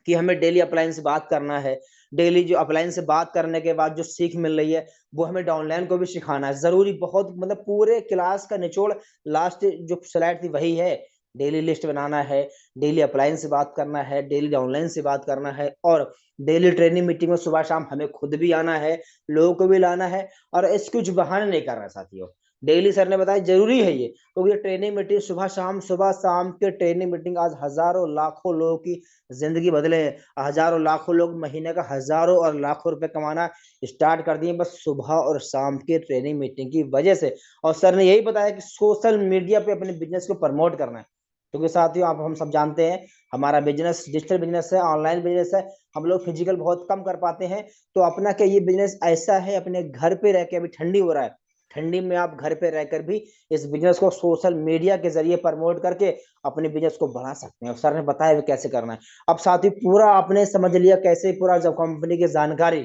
कि हमें डेली अपलाइन से बात करना है, डेली जो अपलाइन से बात करने के बाद जो सीख मिल रही है वो हमें डाउनलाइन को भी सिखाना है, जरूरी बहुत, मतलब पूरे क्लास का निचोड़ लास्ट जो स्लाइड थी वही है। डेली लिस्ट बनाना है, डेली अपलाइन से बात करना है, डेली डाउनलाइन से बात करना है, और डेली ट्रेनिंग मीटिंग में सुबह शाम हमें खुद भी आना है, लोगों को भी लाना है। और इसके कुछ बहाने नहीं करना साथियों, डेली सर ने बताया जरूरी है ये, क्योंकि ट्रेनिंग मीटिंग सुबह शाम के ट्रेनिंग मीटिंग आज हजारों लाखों लोगों की जिंदगी बदले हैं। हजारों लाखों लोग महीने का हजारों और लाखों रुपए कमाना स्टार्ट कर दिए बस सुबह और शाम के ट्रेनिंग मीटिंग की वजह से। और सर ने यही बताया कि सोशल मीडिया पे अपने बिजनेस को प्रमोट करना है, क्योंकि साथियों आप हम सब जानते हैं हमारा बिजनेस डिजिटल बिजनेस है, ऑनलाइन बिजनेस है, हम लोग फिजिकल बहुत कम कर पाते हैं। तो अपना क्या ये बिजनेस ऐसा है, अपने घर पे रह के, अभी ठंडी हो रहा है, ठंडी में आप घर पे रहकर भी इस बिजनेस को सोशल मीडिया के जरिए प्रमोट करके अपने बिजनेस को बढ़ा सकते हैं। और सर ने बताया भी कैसे करना है। अब साथ ही पूरा आपने समझ लिया कैसे, पूरा जब कंपनी की जानकारी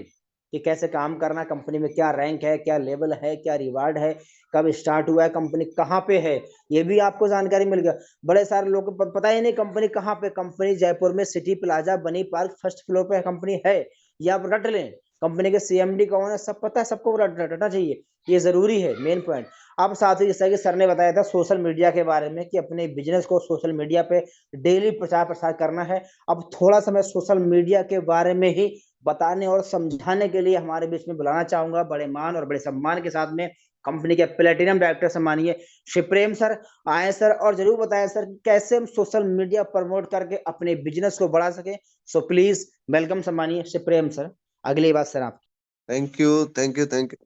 कि कैसे काम करना, कंपनी में क्या रैंक है, क्या लेवल है, क्या रिवार्ड है, कब स्टार्ट हुआ है, कंपनी कहाँ पे है, ये भी आपको जानकारी मिल गया। बड़े सारे लोगों को पता ही नहीं कंपनी कहाँ पे, कंपनी जयपुर में सिटी प्लाजा बनी पार्क फर्स्ट फ्लोर पे कंपनी है, ये आप रट लें। कंपनी के CMD कौन है सब पता है, सबको रटना चाहिए, ये जरूरी है मेन पॉइंट। अब साथ ही जैसा कि सर ने बताया था सोशल मीडिया के बारे में कि अपने बिजनेस को सोशल मीडिया पे डेली प्रचार प्रसार करना है। अब थोड़ा सा मैं सोशल मीडिया के बारे में ही बताने और समझाने के लिए हमारे बीच में बुलाना चाहूंगा बड़े मान और बड़े सम्मान के साथ में कंपनी के platinum director सम्मानिए Shri Prem sir. आए सर और जरूर बताएं सर कैसे हम सोशल मीडिया प्रमोट करके अपने बिजनेस को बढ़ा सके। सो प्लीज वेलकम सम्मानिए श्री प्रेम सर, अगली बात सर आप। Thank you thank you thank you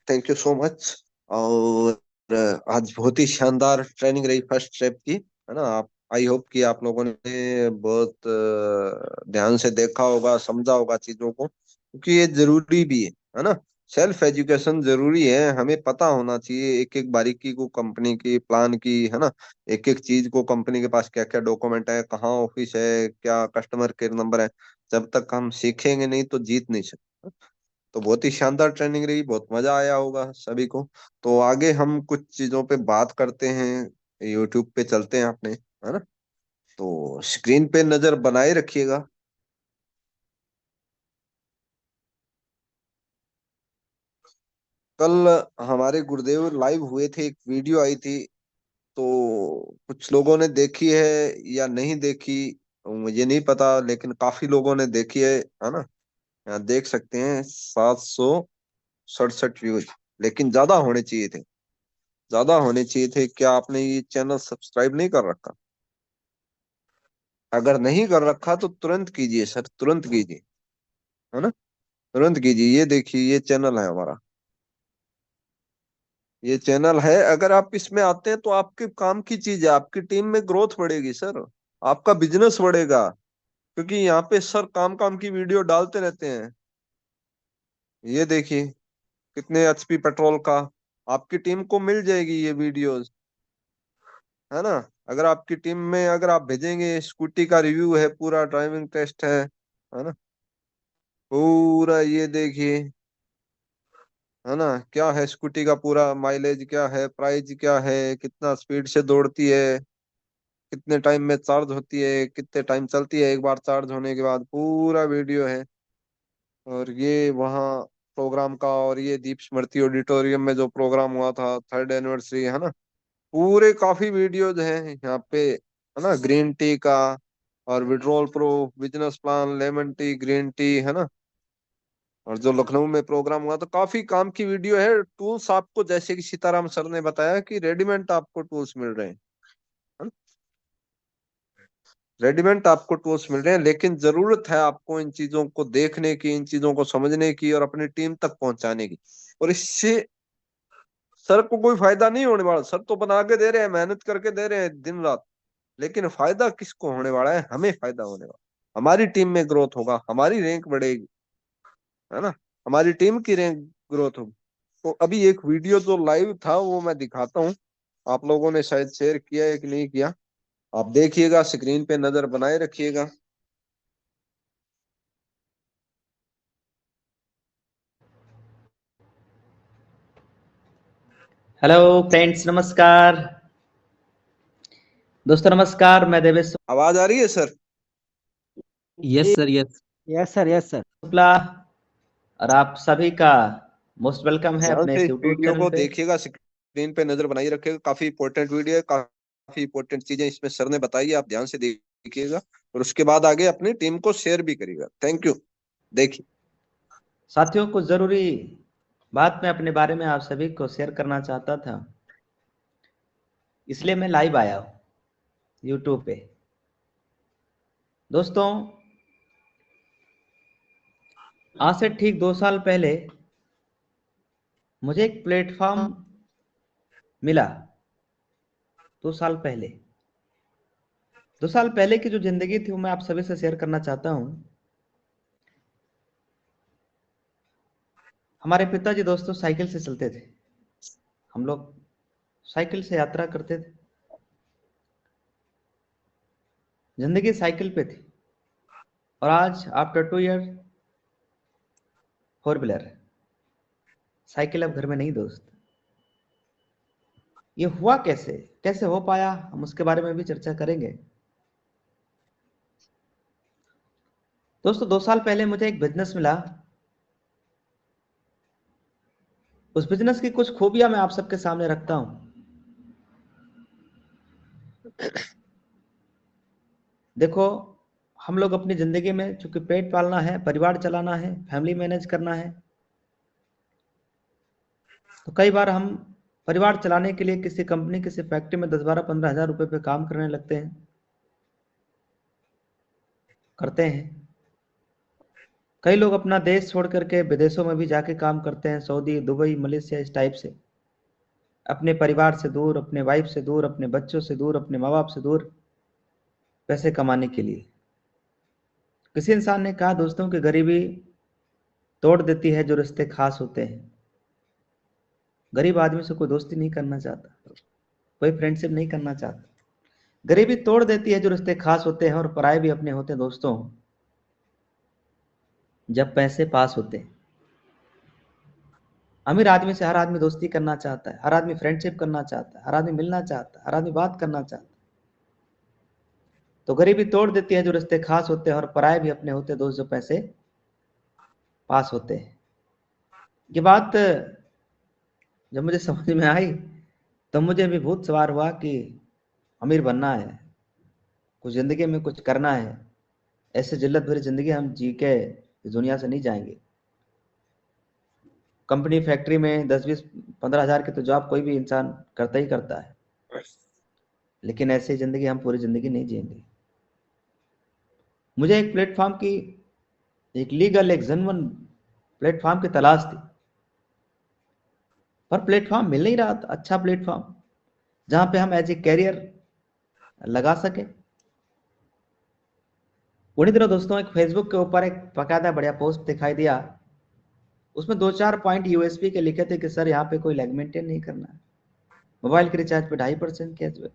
thank you so much. और आज बहुत ही शानदार ट्रेनिंग रही फर्स्ट स्टेप की, है ना। आप आई होप कि आप लोगों ने बहुत ध्यान से देखा होगा, समझा होगा चीजों को, क्योंकि ये जरूरी भी है ना। सेल्फ एजुकेशन जरूरी है, हमें पता होना चाहिए एक एक बारीकी को, कंपनी की प्लान की, है ना। एक एक चीज को, कंपनी के पास क्या क्या डॉक्यूमेंट है, कहाँ ऑफिस है, क्या कस्टमर केयर नंबर है। जब तक हम सीखेंगे नहीं तो जीत नहीं सकते। तो बहुत ही शानदार ट्रेनिंग रही, बहुत मजा आया होगा सभी को। तो आगे हम कुछ चीजों पे बात करते हैं, यूट्यूब पे चलते हैं अपने, है ना। तो स्क्रीन पे नजर बनाए रखिएगा। कल हमारे गुरुदेव लाइव हुए थे, एक वीडियो आई थी, तो कुछ लोगों ने देखी है या नहीं देखी मुझे नहीं पता, लेकिन काफी लोगों ने देखी है ना। यहाँ देख सकते हैं 767 व्यूज, लेकिन ज्यादा होने चाहिए थे, ज्यादा होने चाहिए थे। क्या आपने ये चैनल सब्सक्राइब नहीं कर रखा? अगर नहीं कर रखा तो तुरंत कीजिए सर, तुरंत कीजिए, है ना। तुरंत कीजिए। ये देखिए, ये चैनल है हमारा, ये चैनल है। अगर आप इसमें आते हैं तो आपके काम की चीज है, आपकी टीम में ग्रोथ बढ़ेगी सर, आपका बिजनेस बढ़ेगा, क्योंकि यहाँ पे सर काम काम की वीडियो डालते रहते हैं। ये देखिए कितने एचपी पेट्रोल का, आपकी टीम को मिल जाएगी ये वीडियोस, है ना। अगर आपकी टीम में, अगर आप भेजेंगे, स्कूटी का रिव्यू है, पूरा ड्राइविंग टेस्ट है ना। पूरा ये देखिए, है ना। क्या है स्कूटी का पूरा माइलेज, क्या है प्राइस, क्या है, कितना स्पीड से दौड़ती है, कितने टाइम में चार्ज होती है, कितने टाइम चलती है एक बार चार्ज होने के बाद, पूरा वीडियो है। और ये वहाँ प्रोग्राम का, और ये दीप स्मृति ऑडिटोरियम में जो प्रोग्राम हुआ था, 3rd एनिवर्सरी, है ना। पूरे काफी वीडियोज हैं यहाँ पे, है ना। ग्रीन टी का, और withdrawal proof, business plan, lemon tea, green tea, है ना। और जो लखनऊ में प्रोग्राम हुआ तो काफी काम की वीडियो है। टूल्स आपको, जैसे कि सीताराम सर ने बताया कि रेडीमेड आपको टूल्स मिल रहे हैं, है ना? रेडीमेड आपको टूल्स मिल रहे हैं, लेकिन जरूरत है आपको इन चीजों को देखने की, इन चीजों को समझने की, और अपनी टीम तक पहुंचाने की। और इससे सर को कोई फायदा नहीं होने वाला, सर तो बना के दे रहे हैं, मेहनत करके दे रहे हैं दिन रात, लेकिन फायदा किसको होने वाला है? हमें फायदा होने वाला, हमारी टीम में ग्रोथ होगा, हमारी रैंक बढ़ेगी, है ना। हमारी टीम की रैंक ग्रोथ होगी। तो अभी एक वीडियो जो लाइव था वो मैं दिखाता हूँ, आप लोगों ने शायद शेयर किया है कि नहीं किया, आप देखिएगा, स्क्रीन पे नजर बनाए रखिएगा। हेलो फ्रेंड्स, नमस्कार दोस्तों, नमस्कार। मैं देवेश आवाज आ रही है sir? Yes, sir. Yes. Yes sir, yes sir. Shukla और आप सभी का मोस्ट वेलकम है ध्यान अपने से इस इस यूट्यूब वीडियो चैनल को पे। देखिएगा, स्क्रीन पे नजर बनाए रखिएगा, काफी इंपॉर्टेंट वीडियो है, काफी इंपॉर्टेंट चीजें इसमें सर ने बताई है, आप ध्यान से देखिएगा, और उसके बाद आगे अपनी टीम को शेयर भी करिएगा। Thank you. देखिए साथियों, कुछ जरूरी बात मैं अपने बारे में आप सभी को शेयर करना चाहता था, इसलिए मैं लाइव आया हूँ यूट्यूब पे। दोस्तों, आज से ठीक 2 साल पहले मुझे एक प्लेटफॉर्म मिला। 2 साल पहले, 2 साल पहले की जो जिंदगी थी वो मैं आप सभी से शेयर करना चाहता हूँ। हमारे पिताजी दोस्तों साइकिल से चलते थे, हम लोग साइकिल से यात्रा करते थे, जिंदगी साइकिल पे थी। और आज आफ्टर 2 ईयर 4 व्हीलर, साइकिल अब घर में नहीं दोस्त। ये हुआ कैसे, कैसे हो पाया, हम उसके बारे में भी चर्चा करेंगे। दोस्तों, 2 साल पहले मुझे एक बिजनेस मिला। उस बिजनेस की कुछ खूबियां मैं आप सबके सामने रखता हूं। देखो, हम लोग अपनी जिंदगी में चूंकि पेट पालना है, परिवार चलाना है, फैमिली मैनेज करना है, तो कई बार हम परिवार चलाने के लिए किसी कंपनी, किसी फैक्ट्री में 10-12-15 हज़ार रुपए पे काम करने लगते हैं, करते हैं। कई लोग अपना देश छोड़ करके विदेशों में भी जाके काम करते हैं, सऊदी, दुबई, मलेशिया, इस टाइप से, अपने परिवार से दूर, अपने वाइफ से दूर, अपने बच्चों से दूर, अपने माँ बाप से दूर। पैसे कमाने के लिए। किसी इंसान ने कहा दोस्तों कि गरीबी तोड़ देती है जो रिश्ते खास होते हैं। गरीब आदमी से कोई दोस्ती नहीं करना चाहता, कोई फ्रेंडशिप नहीं करना चाहता। गरीबी तोड़ देती है जो रिश्ते खास होते हैं और पराये भी अपने होते हैं दोस्तों जब पैसे पास होते हैं। अमीर आदमी से हर आदमी दोस्ती करना चाहता है, हर आदमी फ्रेंडशिप करना चाहता है, हर आदमी मिलना चाहता है, हर आदमी बात करना चाहता है। तो गरीबी तोड़ देती है जो रिश्ते खास होते हैं और पराये भी अपने होते हैं दोस्त जो पैसे पास होते हैं। ये बात जब मुझे समझ में आई तो मुझे भी भूत सवार हुआ कि अमीर बनना है, कुछ जिंदगी में कुछ करना है। ऐसे जिल्लत भरी जिंदगी हम जी के इस दुनिया से नहीं जाएंगे। कंपनी फैक्ट्री में 10-20-15 हज़ार की तो जॉब कोई भी इंसान करता ही करता है, लेकिन ऐसी जिंदगी हम पूरी जिंदगी नहीं जिएंगे। मुझे एक प्लेटफॉर्म की, एक लीगल, एक जेन्युइन प्लेटफॉर्म की तलाश थी, पर प्लेटफॉर्म मिल नहीं रहा था, अच्छा प्लेटफॉर्म जहां पे हम एज ए कैरियर लगा सके। उन्हीं दिनों दोस्तों एक फेसबुक के ऊपर एक बकायदा बढ़िया पोस्ट दिखाई दिया। उसमें 2-4 पॉइंट यूएसपी के लिखे थे कि सर यहाँ पे कोई लैग मेंटेन नहीं करना है, मोबाइल के रिचार्ज पे 2.5% कैशबैक,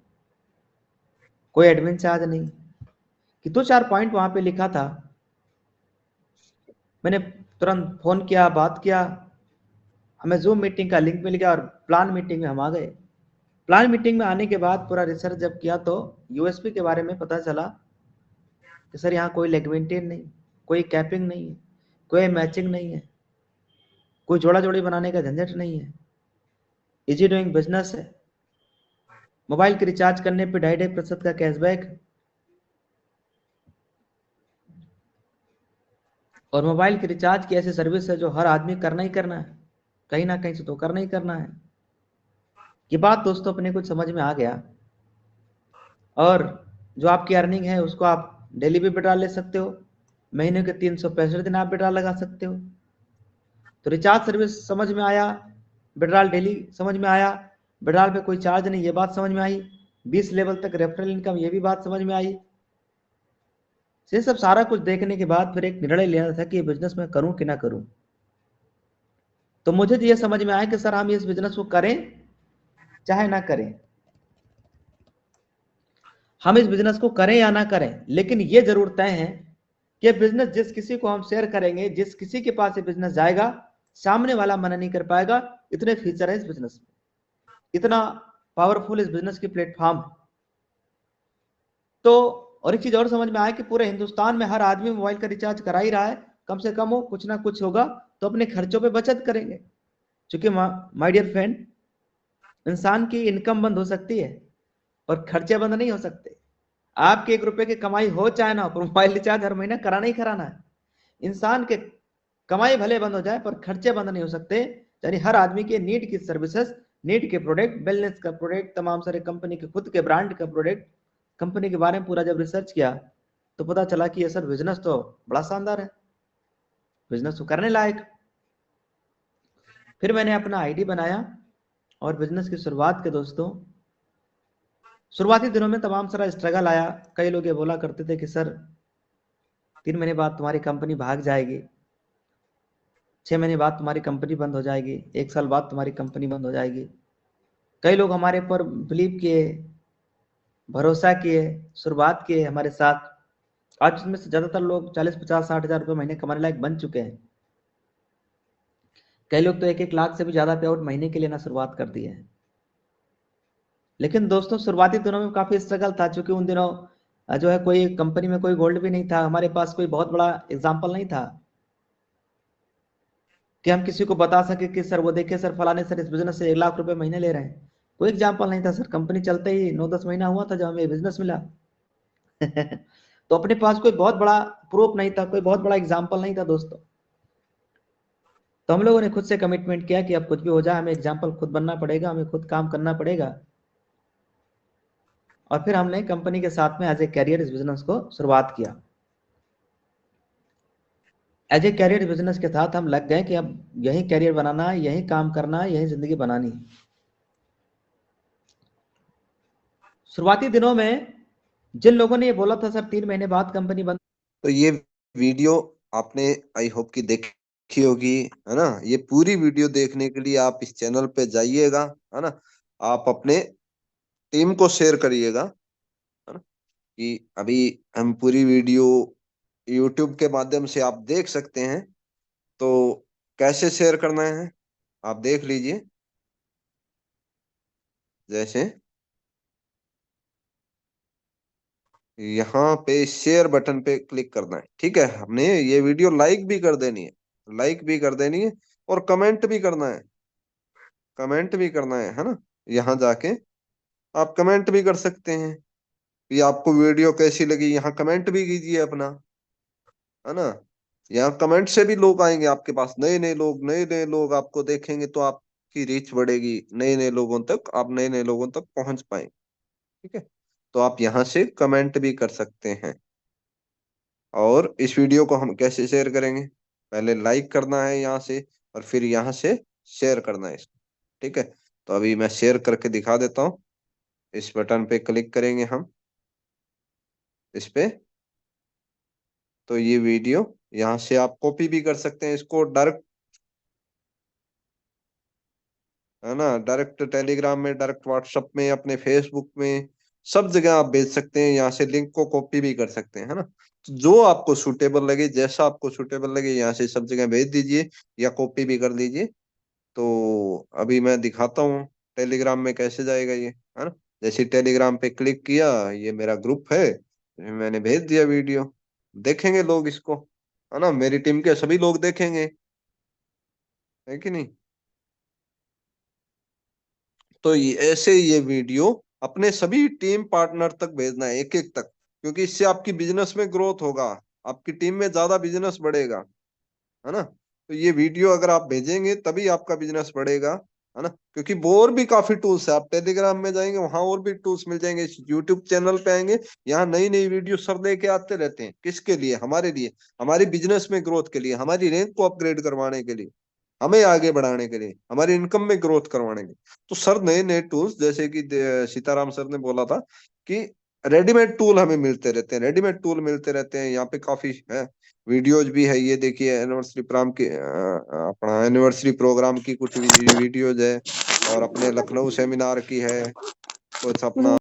कोई एडमिन चार्ज नहीं, कि 2-4 पॉइंट वहां पे लिखा था। मैंने तुरंत फोन किया, बात किया, हमें जूम मीटिंग का लिंक मिल गया और प्लान मीटिंग में हम आ गए। प्लान मीटिंग में आने के बाद पूरा रिसर्च जब किया तो यूएसपी के बारे में पता चला कि सर यहाँ कोई लेग मेंटेन नहीं, कोई कैपिंग नहीं है, कोई मैचिंग नहीं है, कोई जोड़ा जोड़ी बनाने का झंझट नहीं है, इजी डूइंग बिजनेस है, मोबाइल के रिचार्ज करने पे 2.5% का कैशबैक, और मोबाइल के रिचार्ज की ऐसी सर्विस है जो हर आदमी करना ही करना है, कहीं ना कहीं से तो करना ही करना है। ये बात दोस्तों अपने कुछ समझ में आ गया। और जो आपकी अर्निंग है उसको आप डेली भी विड्रॉल ले सकते हो, महीने के 365 दिन आप विड्रॉल लगा सकते हो। तो रिचार्ज सर्विस समझ में आया, विड्रॉल डेली समझ में आया, विड्रॉल पे कोई चार्ज नहीं, ये बात समझ में आई। 20 लेवल तक रेफरल इनकम, ये भी बात समझ में आई। ये सब सारा कुछ देखने के बाद फिर एक निर्णय लेना था कि ये बिजनेस मैं करूं कि ना करूं। तो मुझे ये समझ में आया कि सर हम इस बिजनेस को करें चाहे ना करें, हम इस बिजनेस को करें या ना करें, लेकिन ये जरूर तय है कि बिजनेस जिस किसी को हम शेयर करेंगे, जिस किसी के पास ये बिजनेस जाएगा, सामने वाला मना नहीं कर पाएगा। इतने फीचर है इस बिजनेस में, इतना पावरफुल इस बिजनेस की प्लेटफॉर्म। तो और एक चीज और समझ में आया कि पूरे हिंदुस्तान में हर आदमी मोबाइल का रिचार्ज करा ही रहा है, कम से कम हो कुछ ना कुछ होगा तो अपने खर्चों पे बचत करेंगे। क्योंकि माय डियर फ्रेंड, इंसान की इनकम बंद हो सकती है और खर्चे बंद नहीं हो सकते। आपके 1 रुपए की कमाई हो चाहे ना हो, पर मोबाइल रिचार्ज हर महीने कराना ही कराना है। इंसान के कमाई भले बंद हो जाए पर खर्चे बंद नहीं हो सकते। यानी हर आदमी के नीड की सर्विसेज, नीड के प्रोडक्ट, वेलनेस का प्रोडक्ट, तमाम सारे कंपनी के खुद के ब्रांड का प्रोडक्ट, कंपनी के बारे में पूरा जब रिसर्च किया तो पता चला कि ये सर बिजनेस तो बड़ा शानदार है, बिजनेस तो करने लायक। फिर मैंने अपना आईडी बनाया और बिजनेस की शुरुआत के दोस्तों, शुरुआती दिनों में तमाम सारा स्ट्रगल आया। कई लोग ये बोला करते थे कि सर 3 महीने बाद तुम्हारी कंपनी भाग जाएगी, 6 महीने बाद तुम्हारी कंपनी बंद हो जाएगी, 1 साल बाद तुम्हारी कंपनी बंद हो जाएगी। कई लोग हमारे पर बिलीव किए, भरोसा किए, शुरुआत किए हमारे साथ। आज उसमें से ज्यादातर लोग 40-50-60 हज़ार रुपये महीने कमाने लायक बन चुके हैं। कई लोग तो 1-1 लाख से भी ज्यादा पे आउट महीने के लेना शुरुआत कर दिए हैं। लेकिन दोस्तों शुरुआती दिनों में काफी स्ट्रगल था, क्योंकि उन दिनों जो है कोई कंपनी में कोई गोल्ड भी नहीं था, हमारे पास कोई बहुत बड़ा एग्जाम्पल नहीं था कि हम किसी को बता सके कि सर वो देखिए सर फलाने सर इस बिजनेस से 1 लाख रुपए महीने ले रहे हैं। कोई एग्जाम्पल नहीं था सर, कंपनी चलते ही 9-10 महीना हुआ था जब हमें बिजनेस मिला। तो अपने पास कोई बहुत बड़ा प्रूफ नहीं था, कोई बहुत बड़ा एग्जाम्पल नहीं था दोस्तों। तो हम लोगों ने खुद से कमिटमेंट किया कि अब कुछ भी हो जाए हमें एग्जाम्पल खुद बनना पड़ेगा, हमें खुद काम करना पड़ेगा। और फिर हमने कंपनी के साथ में एज ए कैरियर इस बिजनेस को शुरुआत किया। एज ए कैरियर बिजनेस के साथ हम लग गए कि अब यही कैरियर बनाना है, यही काम करना है, यही जिंदगी बनानी है। शुरुआती दिनों में जिन लोगों ने ये बोला था सर 3 महीने बाद कंपनी बंद, तो ये वीडियो आपने आई होप कि देखी होगी, है ना। ये पूरी वीडियो देखने के लिए आप इस चैनल पे जाइएगा, है ना। आप अपने टीम को शेयर करिएगा, है ना, कि अभी हम पूरी वीडियो यूट्यूब के माध्यम से आप देख सकते हैं। तो कैसे शेयर करना है आप देख लीजिए। जैसे यहाँ पे शेयर बटन पे क्लिक करना है, ठीक है। हमने ये वीडियो लाइक भी कर देनी है, लाइक भी कर देनी है, और कमेंट भी करना है, कमेंट भी करना है ना। यहाँ जाके आप कमेंट भी कर सकते हैं कि आपको वीडियो कैसी लगी, यहाँ कमेंट भी कीजिए अपना, है ना। यहाँ कमेंट से भी लोग आएंगे आपके पास, नए नए लोग आपको देखेंगे, तो आपकी रीच बढ़ेगी, नए नए लोगों तक आप नए नए लोगों तक पहुंच पाएंगे, ठीक है। तो आप यहाँ से कमेंट भी कर सकते हैं। और इस वीडियो को हम कैसे शेयर करेंगे, पहले लाइक करना है यहाँ से, और फिर यहाँ से शेयर करना है इसको, ठीक है। तो अभी मैं शेयर करके दिखा देता हूँ। इस बटन पे क्लिक करेंगे हम, इस पे, तो ये वीडियो यहाँ से आप कॉपी भी कर सकते हैं इसको डायरेक्ट, है ना। डायरेक्ट टेलीग्राम में, डायरेक्ट व्हाट्सएप में, अपने फेसबुक में, सब जगह आप भेज सकते हैं। यहाँ से लिंक को कॉपी भी कर सकते हैं, है ना। तो जो आपको सूटेबल लगे, जैसा आपको सूटेबल लगे, यहाँ से सब जगह भेज दीजिए या कॉपी भी कर लीजिए। तो अभी मैं दिखाता हूँ टेलीग्राम में कैसे जाएगा ये, है ना। जैसे टेलीग्राम पे क्लिक किया, ये मेरा ग्रुप है, मैंने भेज दिया वीडियो, देखेंगे लोग इसको, है ना। मेरी टीम के सभी लोग देखेंगे, है कि नहीं। तो ऐसे ये वीडियो अपने सभी टीम पार्टनर तक भेजना है, एक एक तक, क्योंकि इससे आपकी बिजनेस में ग्रोथ होगा, आपकी टीम में ज्यादा बिजनेस बढ़ेगा, है ना। तो ये वीडियो अगर आप भेजेंगे तभी आपका बिजनेस बढ़ेगा, है ना। क्योंकि वो और भी काफी टूल्स है, आप टेलीग्राम में जाएंगे वहां और भी टूल्स मिल जाएंगे, यूट्यूब चैनल पे आएंगे, यहाँ नई नई वीडियो सर लेके आते रहते हैं। किसके लिए? हमारे लिए, हमारी बिजनेस में ग्रोथ के लिए, हमारी रैंक को अपग्रेड करवाने के लिए, हमें आगे बढ़ाने के लिए, हमारी इनकम में ग्रोथ करवाने के लिए। तो सर नए नए टूल्स, जैसे कि सीताराम सर ने बोला था कि रेडीमेड टूल हमें मिलते रहते हैं, रेडीमेड टूल मिलते रहते हैं। यहाँ पे काफी है, वीडियोज भी है, ये देखिए एनिवर्सरी प्रोग्राम की, अपना एनिवर्सरी प्रोग्राम की कुछ वीडियोज है, और अपने लखनऊ सेमिनार की है, कुछ अपना